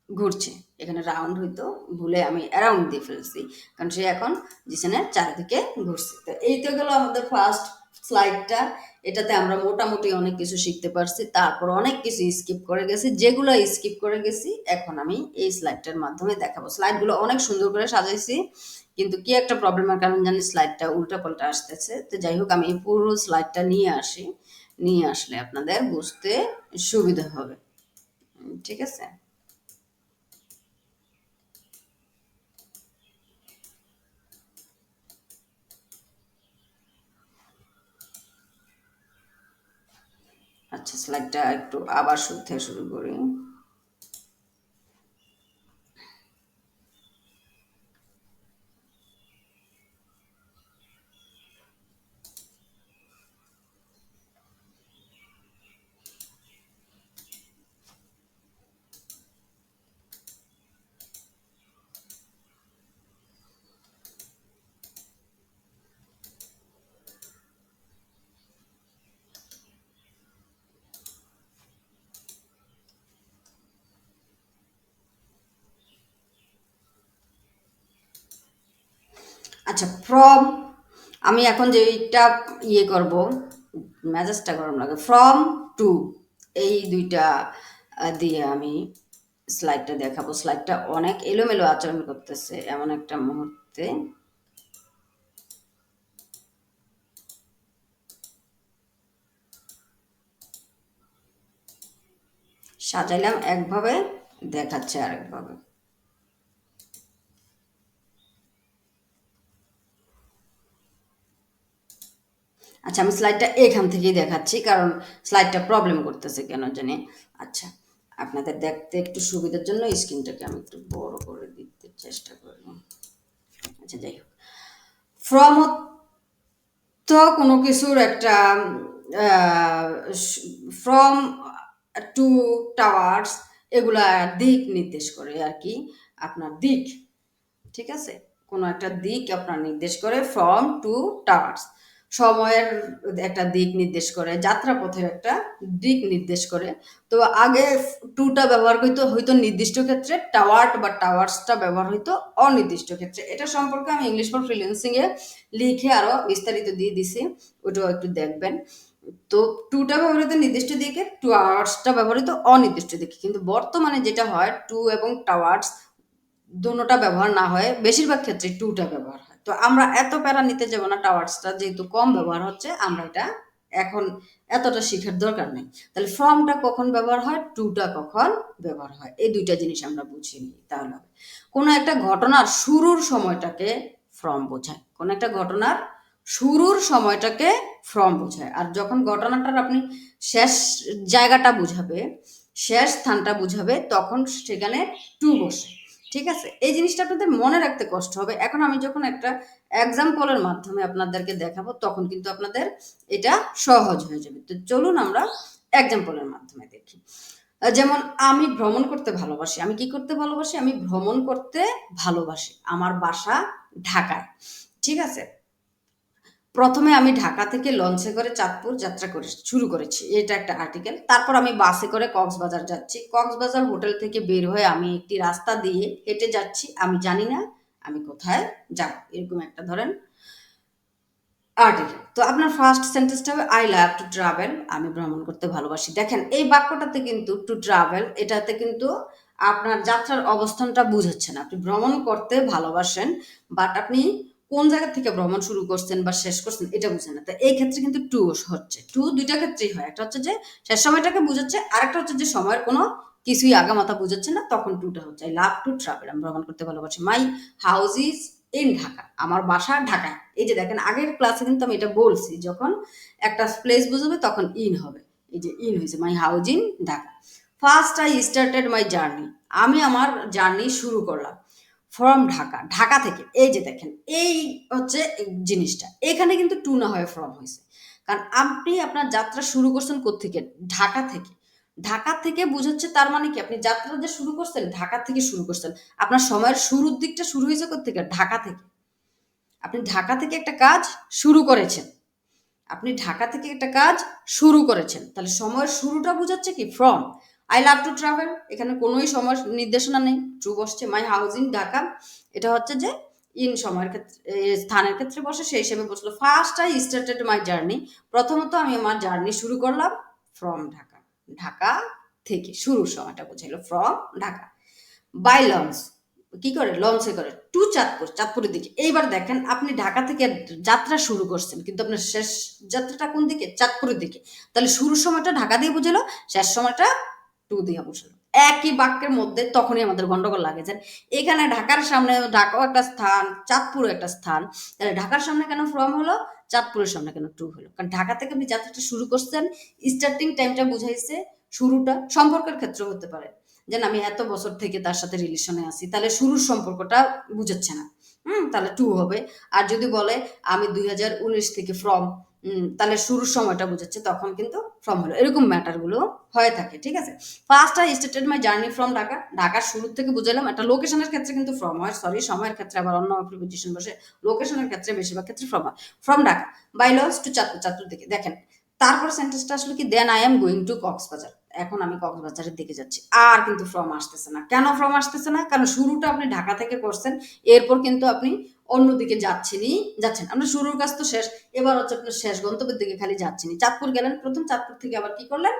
ঘুরছে। এখানে রাউন্ড হইতো, ভুলে আমি অ্যারাউন্ড দিয়ে ফেলছি, কারণ সে এখন জিসানের চারিদিকে ঘুরছে। তো এই তো গেল আমাদের ফার্স্ট স্লাইডটা। এটাতে আমরা মোটামুটি অনেক কিছু শিখতে পারছি, তারপর অনেক কিছু স্কিপ করে গেছি। যেগুলো স্কিপ করে গেছি এখন আমি এই স্লাইডটার মাধ্যমে দেখাবো। স্লাইডগুলো অনেক সুন্দর করে সাজাইছি, কিন্তু কি একটা প্রবলেমের কারণ জানি স্লাইডটা উল্টা পাল্টা আসতেছে। তো যাই হোক, আমি এই পুরো স্লাইডটা নিয়ে আসি, নিয়ে আসলে আপনাদের বুঝতে সুবিধা হবে। ঠিক আছে। আচ্ছা, স্লাইডটা একটু আবার শুরু করি। আচ্ছা, ফ্রম, আমি এখন যেইটা করব, মেজাজটা গরম লাগে, ফ্রম টু, এই দুইটা দিয়ে আমি স্লাইডটা দেখাবো। স্লাইডটা অনেক এলোমেলো আচরণ করতেছে এমন একটা মুহূর্তে। সাজাইলাম একভাবে, দেখাচ্ছে আরেকভাবে। আচ্ছা, আমি স্লাইডটা এখান থেকেই দেখাচ্ছি, কারণ স্লাইডটা প্রবলেম করতেছে কেন জানি। আচ্ছা, আপনাদের দেখতে একটু সুবিধার জন্য স্ক্রিনটাকে আমি একটু বড় করে দিতে চেষ্টা করি। আচ্ছা, যাই হোক, ফ্রম তো কোনো কিছুর একটা ফ্রম টু টাওয়ার্স, এগুলা দিক নির্দেশ করে আর কি, আপনার দিক। ঠিক আছে, কোনো একটা দিক আপনার নির্দেশ করে। ফ্রম টু টাওয়ার্স সময়ের একটা দিক নির্দেশ করে, যাত্রাপথের একটা দিক নির্দেশ করে। তো আগে টুটা ব্যবহার হইতো নির্দিষ্ট ক্ষেত্রে, টাওয়ার্ড বা টাওয়ার্সটা ব্যবহার হইতো অনির্দিষ্ট ক্ষেত্রে। এটা সম্পর্কে আমি ইংলিশ ফর ফ্রিল্যান্সিং এ লিখে আরো বিস্তারিত দিয়ে দিছি, ওটাও একটু দেখবেন। তো টুটা ব্যবহৃত নির্দিষ্ট দিকে, টাওয়ার্সটা ব্যবহৃত অনির্দিষ্ট দিকে। কিন্তু বর্তমানে যেটা হয়, টু এবং টাওয়ার্স দুটোটা ব্যবহার না হয়, বেশিরভাগ ক্ষেত্রে টুটা ব্যবহার হয়। তো আমরা এত প্যারা নিতে যাবো না, টাওয়ার্সটা যেহেতু কম ব্যবহার হচ্ছে, আমরা এটা এখন এতটা শিখার দরকার নেই। তাহলে ফ্রমটা কখন ব্যবহার হয়, টুটা কখন ব্যবহার হয়, এই দুইটা জিনিস আমরা বুঝে নিই, তাহলে হবে। কোনো একটা ঘটনার শুরুর সময়টাকে ফ্রম বোঝায়, কোনো একটা ঘটনার শুরুর সময়টাকে ফ্রম বোঝায়। আর যখন ঘটনাটার আপনি শেষ জায়গাটা বুঝাবে, শেষ স্থানটা বুঝাবে, তখন সেখানে টু বসে। ঠিক আছে, এই জিনিসটা আপনাদের মনে রাখতে কষ্ট হবে। এখন আমি যখন একটা এক্সাম্পলের মাধ্যমে আপনাদেরকে দেখাবো, তখন কিন্তু আপনাদের এটা সহজ হয়ে যাবে। তো চলুন আমরা এক্সাম্পলের মাধ্যমে দেখি। যেমন আমি ভ্রমণ করতে ভালোবাসি। আমি কি করতে ভালোবাসি, আমি ভ্রমণ করতে ভালোবাসি। আমার বাসা ঢাকায়। ঠিক আছে, প্রথমে আমি ঢাকা থেকে লঞ্চে করে চাঁদপুর যাত্রা করে শুরু করেছি। এটা একটা আর্টিকেল। তারপর আমি বাসে করে কক্সবাজার যাচ্ছি। কক্সবাজার হোটেল থেকে বের হয়ে আমি একটি রাস্তা দিয়ে হেঁটে যাচ্ছি। আমি জানি না আমি কোথায় যাব। এরকম একটা ধরেন আর্টিকেল। তো আপনার ফার্স্ট সেন্টেন্সটা হবে আই লাভ টু ট্রাভেল। আমি ভ্রমণ করতে ভালোবাসি। দেখেন এই বাক্যটাতে কিন্তু টু ট্রাভেল এটাতে কিন্তু আপনার যাত্রার অবস্থানটা বুঝাচ্ছে না। আপনি ভ্রমণ করতে ভালোবাসেন, বাট আপনি কোন জায়গা থেকে ভ্রমণ শুরু করছেন বা শেষ করছেন এটা বুঝে না। তো এই ক্ষেত্রে কিন্তু টু হচ্ছে। টু ২ টা ক্ষেত্রেই হয়। একটা হচ্ছে যে শেষ সময়টাকে বুঝাচ্ছে, আরেকটা হচ্ছে যে সময়ের কোনো কিছুই আগামাথা বুঝাচ্ছে না, তখন টু টা হচ্ছে। I love to travel. আমি ভ্রমণ করতে ভালোবাসি। My house is in Dhaka. আমার বাসা ঢাকায়। এই যে দেখেন আগের ক্লাসে কিন্তু আমি এটা বলছি, যখন একটা প্লেস বুঝাবে তখন ইন হবে। এই যে ইন হয়েছে, my house in Dhaka. First I started my journey. আমি আমার জার্নি শুরু করলাম ফ্রম ঢাকা, ঢাকা থেকে। এই যে দেখেন এই হচ্ছে জিনিসটা, এখানে কিন্তু টু না হয়ে ফ্রম হয়েছে, কারণ আপনি আপনার যাত্রা শুরু করছেন কোত্থেকে? ঢাকা থেকে। ঢাকা থেকে বুঝাচ্ছে, তার মানে কি আপনি যাত্রা যে শুরু করছেন ঢাকা থেকে শুরু করছেন। আপনার সময়ের শুরুর দিকটা শুরু হয়েছে কোত্থেকে? ঢাকা থেকে। আপনি ঢাকা থেকে একটা কাজ শুরু করেছেন। আপনি ঢাকা থেকে একটা কাজ শুরু করেছেন। তাহলে সময়ের শুরুটা বুঝাচ্ছে কি? From. I love to travel, এখানে কোনোই সময় নির্দেশনা নেই। ট্রু বসছে। মাই হাউস ইন ঢাকা, এটা হচ্ছে যে ইন সময়ের ক্ষেত্রে স্থানের ক্ষেত্রে বসে, সেই হিসেবে বসলো। First I started my journey, প্রথমত আমি আমার জার্নি শুরু করলাম ফ্রম ঢাকা, ঢাকা থেকে। শুরুর সময়টা বুঝাইলো ফ্রম ঢাকা। বাই লঞ্চ, কি করে? লঞ্চে করে টু চাঁদপুর, চাঁদপুরের দিকে। এইবার দেখেন আপনি ঢাকা থেকে যাত্রা শুরু করছেন, কিন্তু আপনার শেষ যাত্রাটা কোন দিকে? চাঁদপুরের দিকে। তাহলে শুরুর সময়টা ঢাকা দিয়ে বুঝালো, শেষ সময়টা টু দিয়ে বুঝালো। একই বাক্যের মধ্যে তখনই আমাদের গন্ডগোল লাগে যে এখানে ঢাকার সামনে, ঢাকাও একটা স্থান, চাঁদপুরও একটা স্থান, তাহলে ঢাকার সামনে কেন ফ্রম হলো, চাঁদপুরের সামনে কেন টু হলো? কারণ ঢাকা থেকে আপনি যাত্রাটা শুরু করছেন, স্টার্টিং টাইমটা বুঝাইছে, শুরুটা সম্পর্কের ক্ষেত্রে হতে পারে। যেন আমি এত বছর থেকে তার সাথে রিলেশনে আছি, তাহলে শুরুর সম্পর্কটা বুঝাচ্ছে না। তাহলে টু হবে। আর যদি বলে আমি ২০১৯ থেকে ফ্রম, তাহলে শুরুর সময়টা বুঝাচ্ছে, তখন কিন্তু ফ্রম হলো। এরকম ম্যাটার গুলো হয়ে থাকে, ঠিক আছে? First I started my journey from Dhaka, ঢাকার শুরু থেকে বুঝাইলাম। একটা লোকেশনের ক্ষেত্রে কিন্তু ফ্রম হয়, সরি, সময়ের ক্ষেত্রে আবার অন্য প্রিপোজিশন বসে। লোকেশনের ক্ষেত্রে বেশিরভাগ ক্ষেত্রে ফ্রম হয়। From Dhaka by launch to Chandpur, Chandpur দিকে। দেখেন তারপর সেন্টেন্সটা আসলে কি? Then I am going to Cox's Bazar. এখন আমি কক্সবাজারের দিকে যাচ্ছি। আর কিন্তু ফ্রম আসতেছে না। কেন ফ্রম আসতেছে না? কারণ শুরুটা আপনি ঢাকা থেকে করছেন, এরপর কিন্তু আপনি অন্যদিকে যাচ্ছেনই যাচ্ছেন। আপনার শুরুর কাজ তো শেষ, এবার হচ্ছে আপনার শেষ গন্তব্যের দিকে খালি যাচ্ছেনই। চাঁদপুর গেলেন প্রথম, চাঁদপুর থেকে আবার কি করলেন?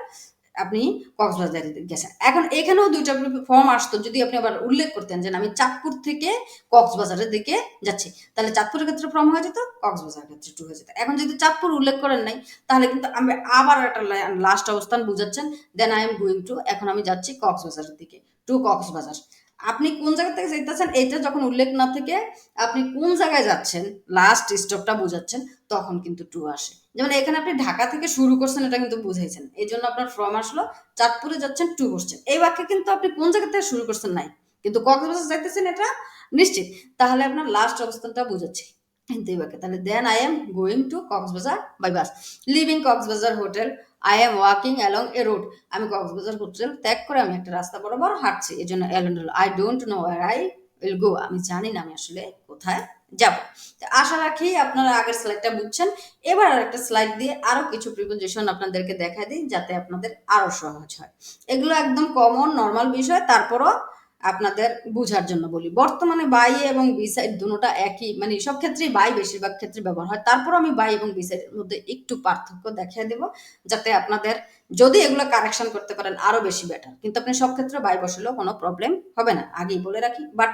আপনি কক্সবাজারে গেছেন। এখন এখানেও ২ টা ফর্ম আসতো, যদি আপনি আবার উল্লেখ করতেন যে আমি চাঁদপুর থেকে কক্সবাজারের দিকে যাচ্ছি, তাহলে চাঁদপুরের ক্ষেত্রে ফর্ম হয়ে যেত, কক্সবাজারের ক্ষেত্রে টু হয়ে যেত। এখন যদি চাঁদপুর উল্লেখ করেন নাই, তাহলে কিন্তু আমি আবার একটা লাস্ট অবস্থান বুঝাচ্ছেন, then I am going to, এখন আমি যাচ্ছি কক্সবাজারের দিকে, টু কক্সবাজার। আপনি কোন জায়গা থেকে যাইতেছেন এটা যখন উল্লেখ না থেকে আপনি কোন জায়গায় যাচ্ছেন লাস্ট স্টপটা বুঝাচ্ছেন, তখন কিন্তু টু আসে। যেমন এখানে আপনি ঢাকা থেকে শুরু করছেন, এটা কিন্তু বুঝাইছেন, এই জন্য আপনার ফ্রম আসলো। চাঁদপুরে যাচ্ছেন, টু বসছেন। এই বাক্যে কিন্তু আপনি কোন জায়গা থেকে শুরু করছেন নাই, কিন্তু কক্সবাজার যাইতেছেন এটা নিশ্চিত, তাহলে আপনার লাস্ট অবস্থানটা বুঝাচ্ছে কিন্তু এই বাক্যে। তাহলে then I am going to Cox's Bazar by bus. Leaving Cox's Bazar hotel, I am walking along a road. আমি কক্সবাজার হোটেল ত্যাগ করে আমি একটা রাস্তা বরাবর হাঁটছি, এই জন্য along. I don't know where I will go. আমি জানি না আমি আসলে কোথায় যাব। আশা রাখি আপনারা আগের স্লাইডটা বুঝছেন। এবার আরেকটা স্লাইড দিয়ে আরো কিছু প্রিপোজিশন আপনাদেরকে দেখাই দিই, যাতে আপনাদের আরো সহজ হয়। এগুলো একদম কমন নরমাল বিষয়, তারপরও আপনাদের বুঝার জন্য বলি। বর্তমানে বাই এবং বি সাইড দুটোটা একই, মানে সব ক্ষেত্রেই বাই বেশিরভাগ ক্ষেত্রে ব্যবহার হয়। তারপর আমি বাই এবং বি সাইডের মধ্যে একটু পার্থক্য দেখিয়ে দেব, যাতে আপনাদের যদি এগুলো কারেকশন করতে পারেন আরো বেশি বেটার। কিন্তু আপনি সব ক্ষেত্রে বাই বসালেও কোনো প্রবলেম হবে না, আগেই বলে রাখি। বাট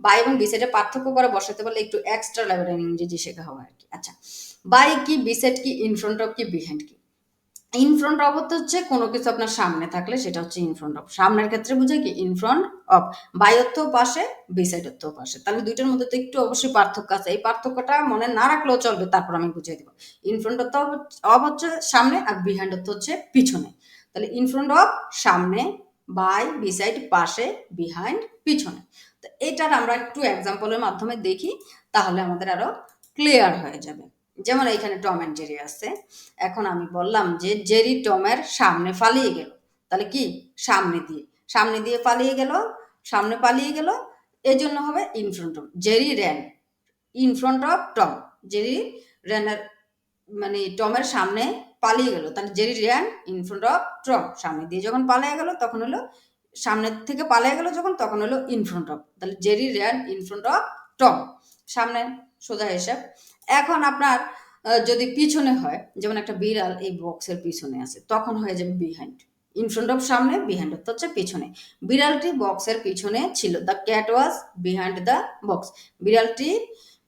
বাই এবং বি সাইডে পার্থক্য করে বসাতে পারলে একটু এক্সট্রা লেভেলের ইংরেজি শেখা হবে আর কি। আচ্ছা, বাই কি, বি সাইড কি, ইন ফ্রন্ট অফ কি, বিহাইন্ড কি? ইন ফ্রন্ট অফ হচ্ছে কোনো কিছু আপনার সামনে থাকলে সেটা হচ্ছে ইন ফ্রন্ট অফ। সামনের ক্ষেত্রে বোঝায় কি? In front of. বাই অর্থ পাশে, বি সাইড অর্থ পাশে। তাহলে দুইটার মধ্যে তো একটু অবশ্যই পার্থক্য আছে। এই পার্থক্যটা মনে না রাখলেও চলবে, তারপর আমি বুঝিয়ে দিব। ইন ফ্রন্ট অর্থ অফ হচ্ছে সামনে, আর বিহাইন্ড অর্থ হচ্ছে পিছনে। তাহলে ইন ফ্রন্ট অফ সামনে, বাই বি সাইড পাশে, বিহাইন্ড পিছনে। তো এটার আমরা একটু এক্সাম্পলের মাধ্যমে দেখি, তাহলে আমাদের আরো ক্লিয়ার হয়ে যাবে। যেমন এইখানে টম অ্যান্ড জেরি আছে। এখন আমি বললাম যে জেরি টমের সামনে পালিয়ে গেল, তাহলে কি? সামনে দিয়ে, সামনে দিয়ে পালিয়ে গেল, সামনে পালিয়ে গেল, এই জন্য হবে in front of. Jerry ran in front of Tom. Jerry র্যানের মানে টমের সামনে পালিয়ে গেল, তাহলে Jerry ran in front of Tom, সামনে দিয়ে যখন পালিয়ে গেল তখন হলো, সামনের থেকে পালিয়ে গেল যখন তখন হলো ইন ফ্রন্ট অফ, তাহলে Jerry ran in front of Tom, সামনে, সোজা হিসাব। এখন আপনার যদি পিছনে হয়, যেমন একটা বিড়াল এই বক্সের পিছনে আছে, তখন হয়ে যাবে বিহাইন্ড। ইন ফ্রন্ট অফ সামনে, বিহাইন্ড অফ হচ্ছে পিছনে। বিড়ালটি বক্সের পিছনে ছিল, the cat was behind the box. বিড়ালটি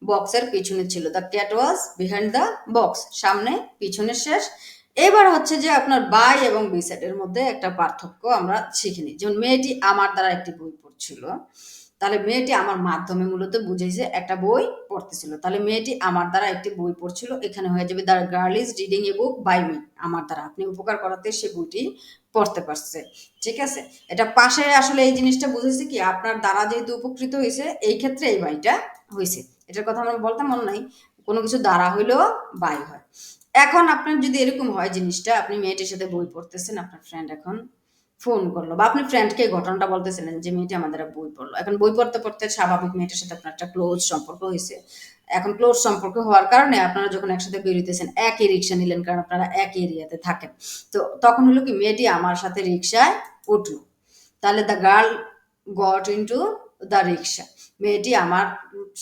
বক্সের পিছনে ছিল, the cat was behind the box, সামনে পিছনে শেষ। এবার হচ্ছে যে আপনার বাই এবং বি সাইডের মধ্যে একটা পার্থক্য আমরা শিখে নিই। যেমন মেয়েটি আমার দ্বারা একটি বই পড়ছিল, তাহলে মেয়েটি আমার মাধ্যমে মূলত বুঝেছে একটা বই পড়তেছিল, তাহলে মেয়েটি আমার দ্বারা একটি বই পড়ছিল, এখানে হয়ে যাবে the girl is reading a book by me, আমার দ্বারা, আপনি উপকার করাতে সে বইটি পড়তে পারছে। ঠিক আছে, এটা পাশে আসলে এই জিনিসটা বুঝেছি কি, আপনার দ্বারা যেহেতু উপকৃত হয়েছে, এই ক্ষেত্রে এই বাইটা হয়েছে। এটার কথা আমরা বলতে মনে নাই, কোনো কিছু দ্বারা হইলেও বাই হয়। এখন আপনার যদি এরকম হয় জিনিসটা, আপনি মেয়েটির সাথে বই পড়তেছেন, আপনার ফ্রেন্ড এখন ফোন করলো, বা আপনি ফ্রেন্ডকে ঘটনাটা বলতেছিলেন যে মেয়েটি আমাদের বই পড়লো। এখন বই পড়তে পড়তে স্বাভাবিক মেয়েটার সাথে আপনার একটা ক্লোজ সম্পর্ক হয়েছে। এখন ক্লোজ সম্পর্ক হওয়ার কারণে আপনারা যখন একসাথে বেরোতেছেন, একই রিক্সা নিলেন, কারণ আপনারা একই এরিয়াতে থাকেন। তো তখন হলো কি, মেয়েটি আমার সাথে রিক্সায় উঠলো, তাহলে the girl got into the রিক্সা, মেয়েটি আমার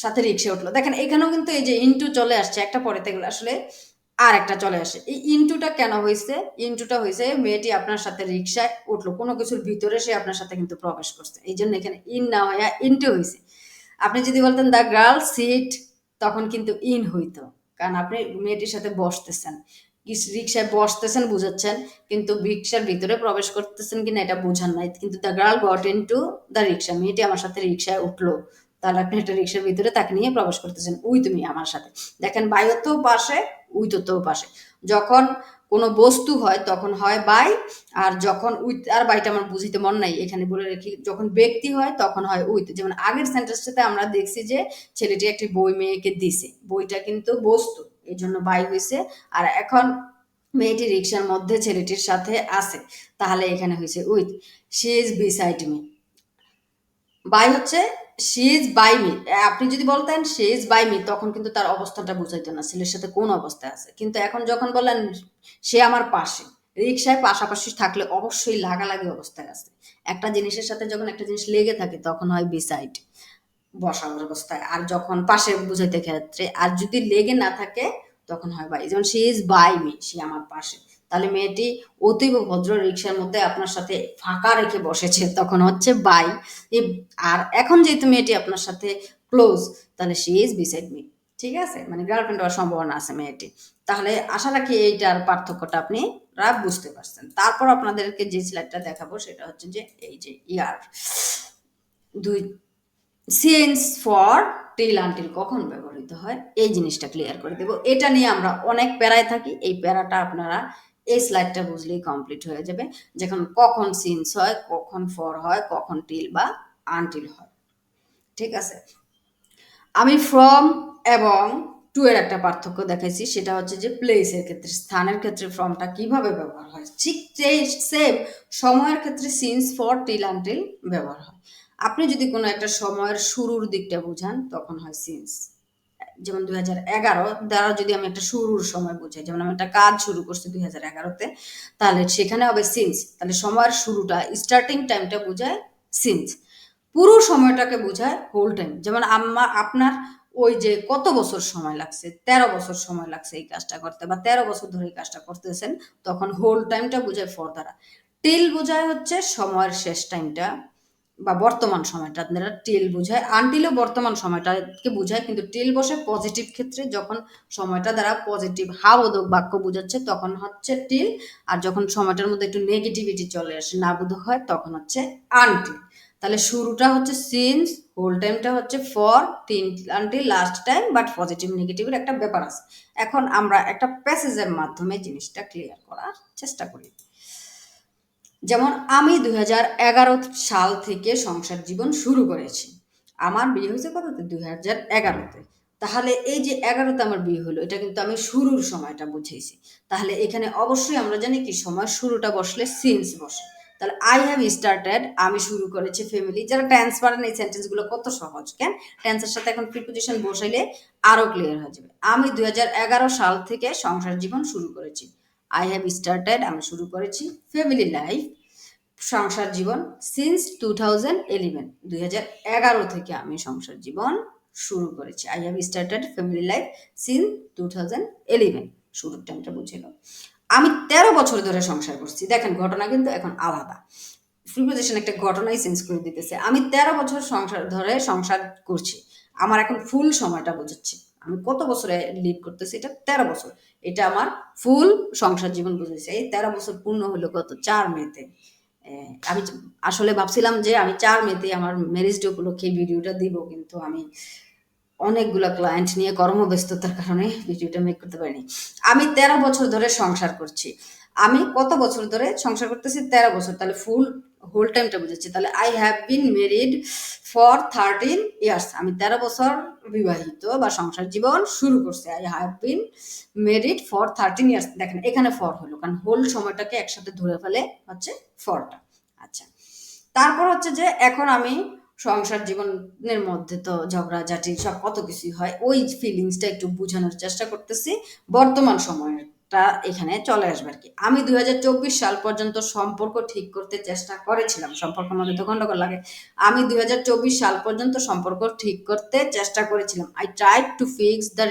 সাথে রিক্সা উঠলো। দেখেন এখানেও কিন্তু এই যে ইনটু চলে আসছে, একটা পরেতে গেলে আসলে আর একটা চলে আসে। এই ইনটুটা কেন হয়েছে? ইনটুটা হয়েছে মেয়েটি আপনার সাথে রিক্সায় উঠলো, কোনো কিছুর ভিতরে সে আপনার সাথে কিন্তু প্রবেশ করছে, এই জন্য এখানে ইন না হইয়া ইনটু হয়েছে। আপনি যদি বলতেন দ্য গার্ল সিট, তখন কিন্তু ইন হইতো, কারণ আপনি মেয়েটির সাথে বসতেছেন, রিক্সায় বসতেছেন বুঝাচ্ছেন, কিন্তু রিক্সার ভিতরে প্রবেশ করতেছেন কিনা এটা বোঝান নাই। কিন্তু the girl got into the রিক্সা, মেয়েটি আমার সাথে রিক্সায় উঠলো, তাহলে আপনি একটা রিক্সার ভিতরে তাকে নিয়ে প্রবেশ করতেছেন, উই তুমি আমার সাথে। দেখেন বায়ুতেও পাশে, উইততেও পাশে। যখন কোনো বস্তু হয় তখন হয় বাই, আর যখন উইথ আর বাইটা আমার বুঝিতে মন নাই, এখানে বলে রেখি, যখন ব্যক্তি হয় তখন হয় উইথ। যেমন আগের সেন্টেন্সটাতে আমরা দেখছি যে ছেলেটি একটি বই মেয়েকে দিছে, বইটা কিন্তু বস্তু, এই জন্য বাই হয়েছে। আর এখন মেয়েটি রিক্সার মধ্যে ছেলেটির সাথে আছে, তাহলে এখানে হয়েছে with. She is beside me, by হচ্ছে শি ইজ বাই মি। আপনি যদি বলতেন শি ইজ বাই মি, তখন কিন্তু তার অবস্থাটা বুঝাইতো না, ছেলের সাথে কোন অবস্থায় আছে। কিন্তু এখন যখন বললেন সে আমার পাশে, রিক্সায় পাশাপাশি থাকলে অবশ্যই লাগালাগি অবস্থায় আছে। একটা জিনিসের সাথে যখন একটা জিনিস লেগে থাকে তখন হয় বিসাইড, বসার অবস্থায়। আর যখন পাশে বুঝাইতে ক্ষেত্রে, আর যদি লেগে না থাকে তখন হয় বাই। যেমন শি ইজ বাই মি, সে আমার পাশে, তাহলে মেয়েটি অতীব ভদ্র রিক্সার মধ্যে আপনার সাথে ফাঁকা রেখে বসেছে, তখন হচ্ছে বাই। আর এখন যেহেতু মেয়েটি আপনার সাথে ক্লোজ, তাহলে শি ইজ বিসাইড মি। ঠিক আছে, মানে গার্লফ্রেন্ড হওয়ার সম্ভাবনা আছে মেয়েটি। তাহলে আশা রাখি এইটার পার্থক্যটা আপনি বুঝতে পারছেন। তারপর আপনাদেরকে যে স্লাইডটা দেখাবো সেটা হচ্ছে যে এই যে ইয়ার দুই সিন্স ফর টিল আনটিল কখন ব্যবহৃত হয়, এই জিনিসটা ক্লিয়ার করে দেব। এটা নিয়ে আমরা অনেক প্যারায় থাকি, এই প্যারাটা আপনারা এই স্লাইডটা বুঝলেই কমপ্লিট হয়ে যাবে। যখন কখন সিন্স হয়, কখন ফর হয়, কখন টিল বা আনটিল হয়। ঠিক আছে, আমি ফ্রম এবং টু এর একটা পার্থক্য দেখাইছি, সেটা হচ্ছে যে প্লেসের ক্ষেত্রে, স্থানের ক্ষেত্রে ফ্রমটা কিভাবে ব্যবহার হয়, ঠিক সেই সেম সময়ের ক্ষেত্রে সিন্স ফর টিল আনটিল ব্যবহার হয়। আপনি যদি কোনো একটা সময়ের শুরুর দিকটা বুঝান তখন হয় সিন্স। যেমন 2011 দ্বারা যদি আমি একটা শুরুর সময় বুঝাই, যেমন আমি একটা কাজ শুরু করছি 2011-তে, তাহলে সেখানে হবে সিন্স, তাহলে সময়ের শুরুটা, স্টার্টিং টাইমটা বোঝায় সিন্স। পুরো সময়টাকে বোঝায় হোল টাইম। যেমন আপনার ওই যে কত বছর সময় লাগছে, 13 বছর সময় লাগছে এই কাজটা করতে, বা 13 বছর ধরে এই কাজটা করতেছেন, তখন হোল টাইমটা বোঝায় ফর দ্বারা। টিল বোঝায় হচ্ছে সময়ের শেষ টাইমটা বা বর্তমান সময়টা, আপনারা টিল বোঝায়। আনটিলও বর্তমান সময়টাকে বোঝায়, কিন্তু টিল বসে পজিটিভ ক্ষেত্রে, যখন সময়টা দ্বারা পজিটিভ হাবোধক বাক্য বোঝাচ্ছে তখন হচ্ছে টিল, আর যখন সময়টার মধ্যে একটু নেগেটিভিটি চলে আসে, না বোধক হয়, তখন হচ্ছে আনটিল। তাহলে শুরুটা হচ্ছে সিন্স, হোল টাইমটা হচ্ছে ফর, তিন until last time, but positive নেগেটিভের একটা ব্যাপার আছে। এখন আমরা একটা প্যাসেজের মাধ্যমে জিনিসটা ক্লিয়ার করার চেষ্টা করি। যেমন আমি 2011 সাল থেকে সংসার জীবন শুরু করেছি, আমার বিয়ে হয়েছে কততে, 2011-তে। তাহলে এই যে 11-তে আমার বিয়ে হলো, এটা কিন্তু আমি শুরুর সময়টা বুঝেছি। তাহলে এখানে অবশ্যই আমরা জানি কি, সময় শুরুটা বসলে সিন্স বসে, তাহলে আই হ্যাভ স্টার্টেড, আমি শুরু করেছি ফ্যামিলি। যারা টেন্স পারেন এই সেন্টেন্সগুলো কত সহজ, কেন টেন্সের সাথে এখন প্রিপোজিশন বসাইলে আরো ক্লিয়ার হয়ে যাবে। আমি 2011 সাল থেকে সংসার জীবন শুরু করেছি। আই হ্যাভ স্টার্টেড, আমি শুরু করেছি ফ্যামিলি লাইফ, সংসার জীবন সিন্স 2011, 2011 থেকে আমি সংসার জীবন শুরু করেছি। I have started family life since 2011, শুরুর টাইমটা বুঝে নাও। আমি 13 বছর ধরে সংসার করছি। দেখেন ঘটনা কিন্তু এখন আলাদা, প্রিপোজিশন একটা ঘটনাই চেঞ্জ করে দিতেছে। আমি 13 বছর সংসার ধরে সংসার করছি, আমার এখন ফুল সময়টা বোঝাচ্ছে। আমি কত বছরে লিড করতেছি, এটা 13 বছর, এটা আমার ফুল সংসার জীবন বুঝেছে। এই 13 বছর পূর্ণ হলো গত 4 মেতে। আমি আসলে ভাবছিলাম যে আমি 4 মেতে আমার ম্যারেজ ডে উপলক্ষে ভিডিওটা দিব, কিন্তু আমি অনেকগুলা ক্লায়েন্ট নিয়ে কর্মব্যস্ততার কারণে ভিডিওটা মেক করতে পারিনি। আমি 13 বছর ধরে সংসার করছি। আমি কত বছর ধরে সংসার করতেছি? 13 বছর। তাহলে ফুল হোল টাইমটা বুঝাচ্ছি। তাহলে I have been married for 13 years. আমি 13 বছর বিবাহিত বা সংসার জীবন শুরু করছি। I have been married for 13 years. দেখেন এখানে ফর হলো, কারণ হোল সময়টাকে একসাথে ধরে ফেলে হচ্ছে ফরটা। আচ্ছা, তারপর হচ্ছে যে এখন আমি সংসার জীবনের মধ্যে তো ঝগড়াঝাটি সব কত কিছুই হয়, ওই ফিলিংসটা একটু বোঝানোর চেষ্টা করতেছি। বর্তমান সময়টা এখানে চলে আসবে আর কি। আমি 2024 সাল পর্যন্ত সম্পর্ক ঠিক করতে চেষ্টা করেছিলাম। সম্পর্কের মধ্যে তো গন্ডগোল লাগে। আমি 2024 সাল পর্যন্ত সম্পর্ক ঠিক করতে চেষ্টা করেছিলাম। I tried to fix the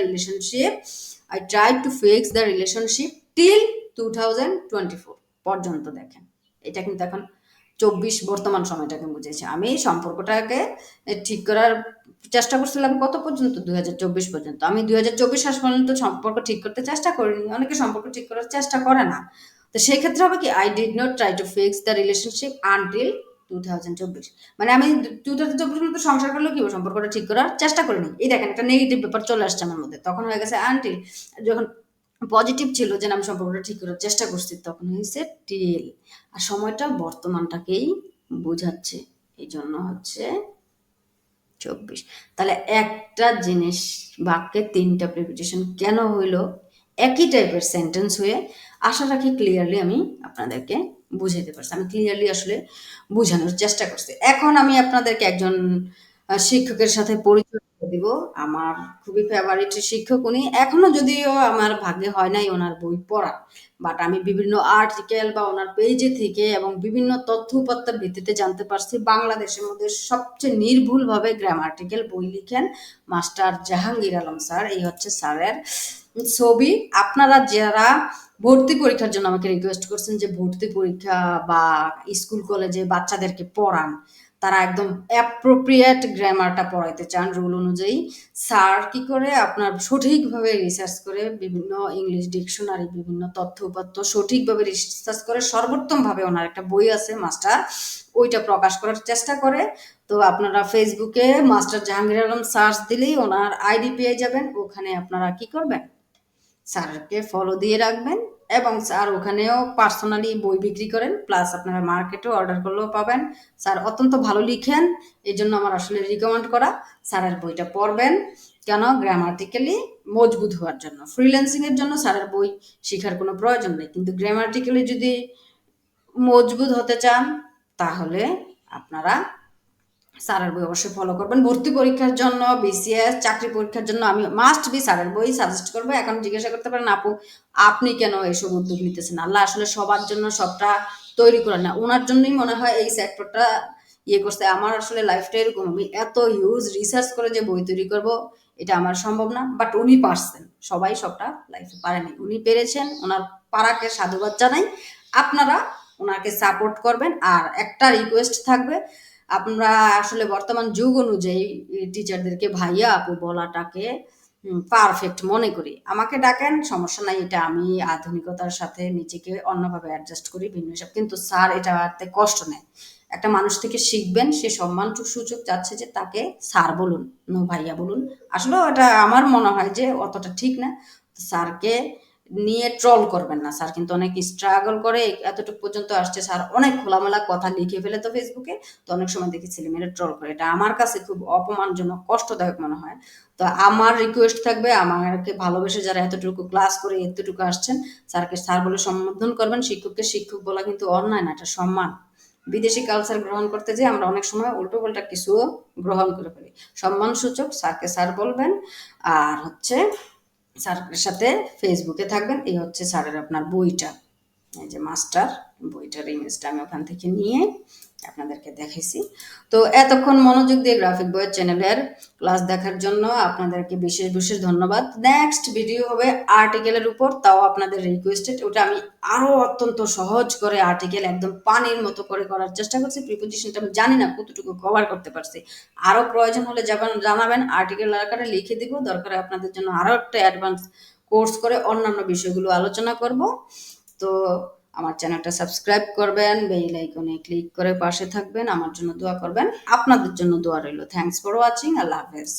relationship till 2024 পর্যন্ত। দেখেন এটা কিন্তু এখন 24 বর্তমান সময়টাকে বুঝেছে। আমি সম্পর্কটাকে ঠিক করার চেষ্টা করছিলাম কত পর্যন্ত? 2024 পর্যন্ত। আমি 2024 সাল পর্যন্ত সম্পর্ক ঠিক করতে চেষ্টা করিনি। অনেকে সম্পর্ক ঠিক করার চেষ্টা করে না। তো সেই ক্ষেত্রে হবে কি, I did not try to fix the relationship until 2024। মানে আমি 2024 পর্যন্ত সংসার করলেও কি সম্পর্কটা ঠিক করার চেষ্টা করিনি। এই দেখেন একটা নেগেটিভ ব্যাপার চলে আসছে আমার মধ্যে। তখন হয়ে গেছে আনটিল। যখন পজিটিভ ছিল যে আমি সম্পর্কটা ঠিক করার চেষ্টা করছি, তখন হয়েছে টিল। আর সময়টা বর্তমানটাকেই বোঝাচ্ছে, এই জন্য হচ্ছে 24। তাহলে একটা জিনিস বাক্যে 3টা প্রিপোজিশন কেন হইলো? একই টাইপের সেন্টেন্স হয়ে, আশা রাখি ক্লিয়ারলি আমি আপনাদেরকে বুঝাইতে পারছি। আমি ক্লিয়ারলি আসলে বোঝানোর চেষ্টা করছি। এখন আমি আপনাদেরকে একজন শিক্ষকের সাথে পরিচয় করে দিব। আমার খুবই ফেভারিট শিক্ষক উনি। এখনো যদিও আমার ভাগ্যে হয় নাই ওনার বই পড়া, বাট আমি বিভিন্ন আর্টিকেল বা ওনার পেজে থেকে এবং বিভিন্ন তথ্য উপাত্তের ভিত্তিতে জানতে পারছি বাংলাদেশের মধ্যে সবচেয়ে নির্ভুলভাবে গ্রামার্টিক্যাল বই লিখেন মাস্টার জাহাঙ্গীর আলম স্যার। এই হচ্ছে স্যারের ছবি। আপনারা যারা ভর্তি পরীক্ষার জন্য আমাকে রিকোয়েস্ট করছেন যে ভর্তি পরীক্ষা বা স্কুল কলেজে বাচ্চাদেরকে পড়ান, তারা একদম অ্যাপ্রোপ্রিয়েট গ্রামারটা পড়াইতে চান রুল অনুযায়ী, স্যার কি করে আপনার সঠিকভাবে রিসার্চ করে বিভিন্ন ইংলিশ ডিকশনারি বিভিন্ন তথ্য উপাত্ত সঠিকভাবে রিসার্চ করে সর্বোত্তমভাবে ওনার একটা বই আছে মাস্টার, ওইটা প্রকাশ করার চেষ্টা করে। তো আপনারা ফেসবুকে মাস্টার জাহাঙ্গীর আলম সার্চ দিলেই ওনার আইডি পেয়ে যাবেন। ওখানে আপনারা কি করবেন, স্যারকে ফলো দিয়ে রাখবেন, এবং স্যার ওখানেও পার্সোনালি বই বিক্রি করেন, প্লাস আপনারা মার্কেটেও অর্ডার করলেও পাবেন। স্যার অত্যন্ত ভালো লিখেন, এই জন্য আমার আসলে রিকমেন্ড করা। স্যারের বইটা পড়বেন, কেন? গ্রামাটিক্যালি মজবুত হওয়ার জন্য। ফ্রিল্যান্সিংয়ের জন্য স্যারের বই শেখার কোনো প্রয়োজন নেই, কিন্তু গ্রামাটিক্যালি যদি মজবুত হতে চান তাহলে আপনারা স্যারের বই অবশ্যই ফলো করবেন। ভর্তি পরীক্ষার জন্য, বিসিএস চাকরি পরীক্ষার জন্য আমি মাস্ট বি স্যারের বই সাজেস্ট করবো। এখন জিজ্ঞাসা করতে পারেন আপু আপনি কেন এসব উদ্যোগ নিতেছেন? আল্লাহ আসলে সবার জন্য সবটা তৈরি করেন না, ওনার জন্যই মনে হয় এই সেক্টরটা ইয়ে করছে। আমার আসলে লাইফটা এরকম, আমি এত হিউজ রিসার্চ করে যে বই তৈরি করব এটা আমার সম্ভব না, বাট উনি পারছেন। সবাই সবটা লাইফে পারেনি, উনি পেরেছেন। ওনার পারাকে সাধুবাদ জানাই। আপনারা ওনাকে সাপোর্ট করবেন। আর একটা রিকোয়েস্ট থাকবে, আমরা আসলে বর্তমান যুগ অনুযায়ী টিচারদেরকে ভাইয়া আপু বলাটাকে পারফেক্ট মনে করি। আমাকে ডাকেন, সমস্যা নাই, এটা আমি আধুনিকতার সাথে নিজেকে অন্যভাবে অ্যাডজাস্ট করি ভিন্ন হিসাব। কিন্তু স্যার এটাতে কষ্ট নেয়। একটা মানুষ থেকে শিখবেন, সে সম্মান সুযোগ চাচ্ছে যে তাকে স্যার বলুন, নো ভাইয়া বলুন। আসলে এটা আমার মনে হয় যে অতটা ঠিক না। স্যারকে নিয়ে ট্রল করবেন না, স্যার কিন্তু অনেক স্ট্রাগল করে এতটুকু পর্যন্ত আসছে। স্যার অনেক খোলামেলা কথা লিখে ফেলে তো ফেসবুকে, তো অনেক সময় দেখি ছেলেমেয়েরা ট্রল করে, এটা আমার কাছে খুব অপমানজনক কষ্টদায়ক মনে হয়। তো আমার রিকোয়েস্ট থাকবে, আমাকে ভালোবেসে যারা এতটুকু ক্লাস করে এতটুকু আসছেন, স্যারকে স্যার বলে সম্বোধন করবেন। শিক্ষককে শিক্ষক বলা কিন্তু অন্যায় না, এটা সম্মান। বিদেশি কালচার গ্রহণ করতে যেয়ে আমরা অনেক সময় উল্টোপাল্টা কিছুও গ্রহণ করে ফেলি। সম্মানসূচক স্যারকে স্যার বলবেন, আর হচ্ছে স্যারের সাথে ফেসবুকে থাকবেন। এই হচ্ছে স্যারের আপনার বইটা, এই যে মাস্টার বইটার ইমেজটা আমি ওখান থেকে নিয়ে আপনাদেরকে দেখাইছি। তো এতক্ষণ মনোযোগ দিয়ে গ্রাফিক বইয়ের চ্যানেলের ক্লাস দেখার জন্য আপনাদেরকে বিশেষ বিশেষ ধন্যবাদ। নেক্সট ভিডিও হবে আর্টিকেলের উপর, তাও আপনাদের রিকোয়েস্টেড। ওটা আমি আরো অত্যন্ত সহজ করে আর্টিকেল একদম পানির মতো করে করার চেষ্টা করছি। প্রিপোজিশনটা আমি জানি না কতটুকু কভার করতে পারছি, আরো প্রয়োজন হলে জানাবেন, আর্টিকেল আকারে লিখে দিব। দরকার আপনাদের জন্য আরো একটা অ্যাডভান্স কোর্স করে অন্যান্য বিষয়গুলো আলোচনা করব। তো আমার চ্যানেলটা সাবস্ক্রাইব করবেন, বেল আইকনে ক্লিক করে পাশে থাকবেন, আমার জন্য দোয়া করবেন, আপনাদের জন্য দোয়া রইল। Thanks for watching. আল্লাহ হাফেজ।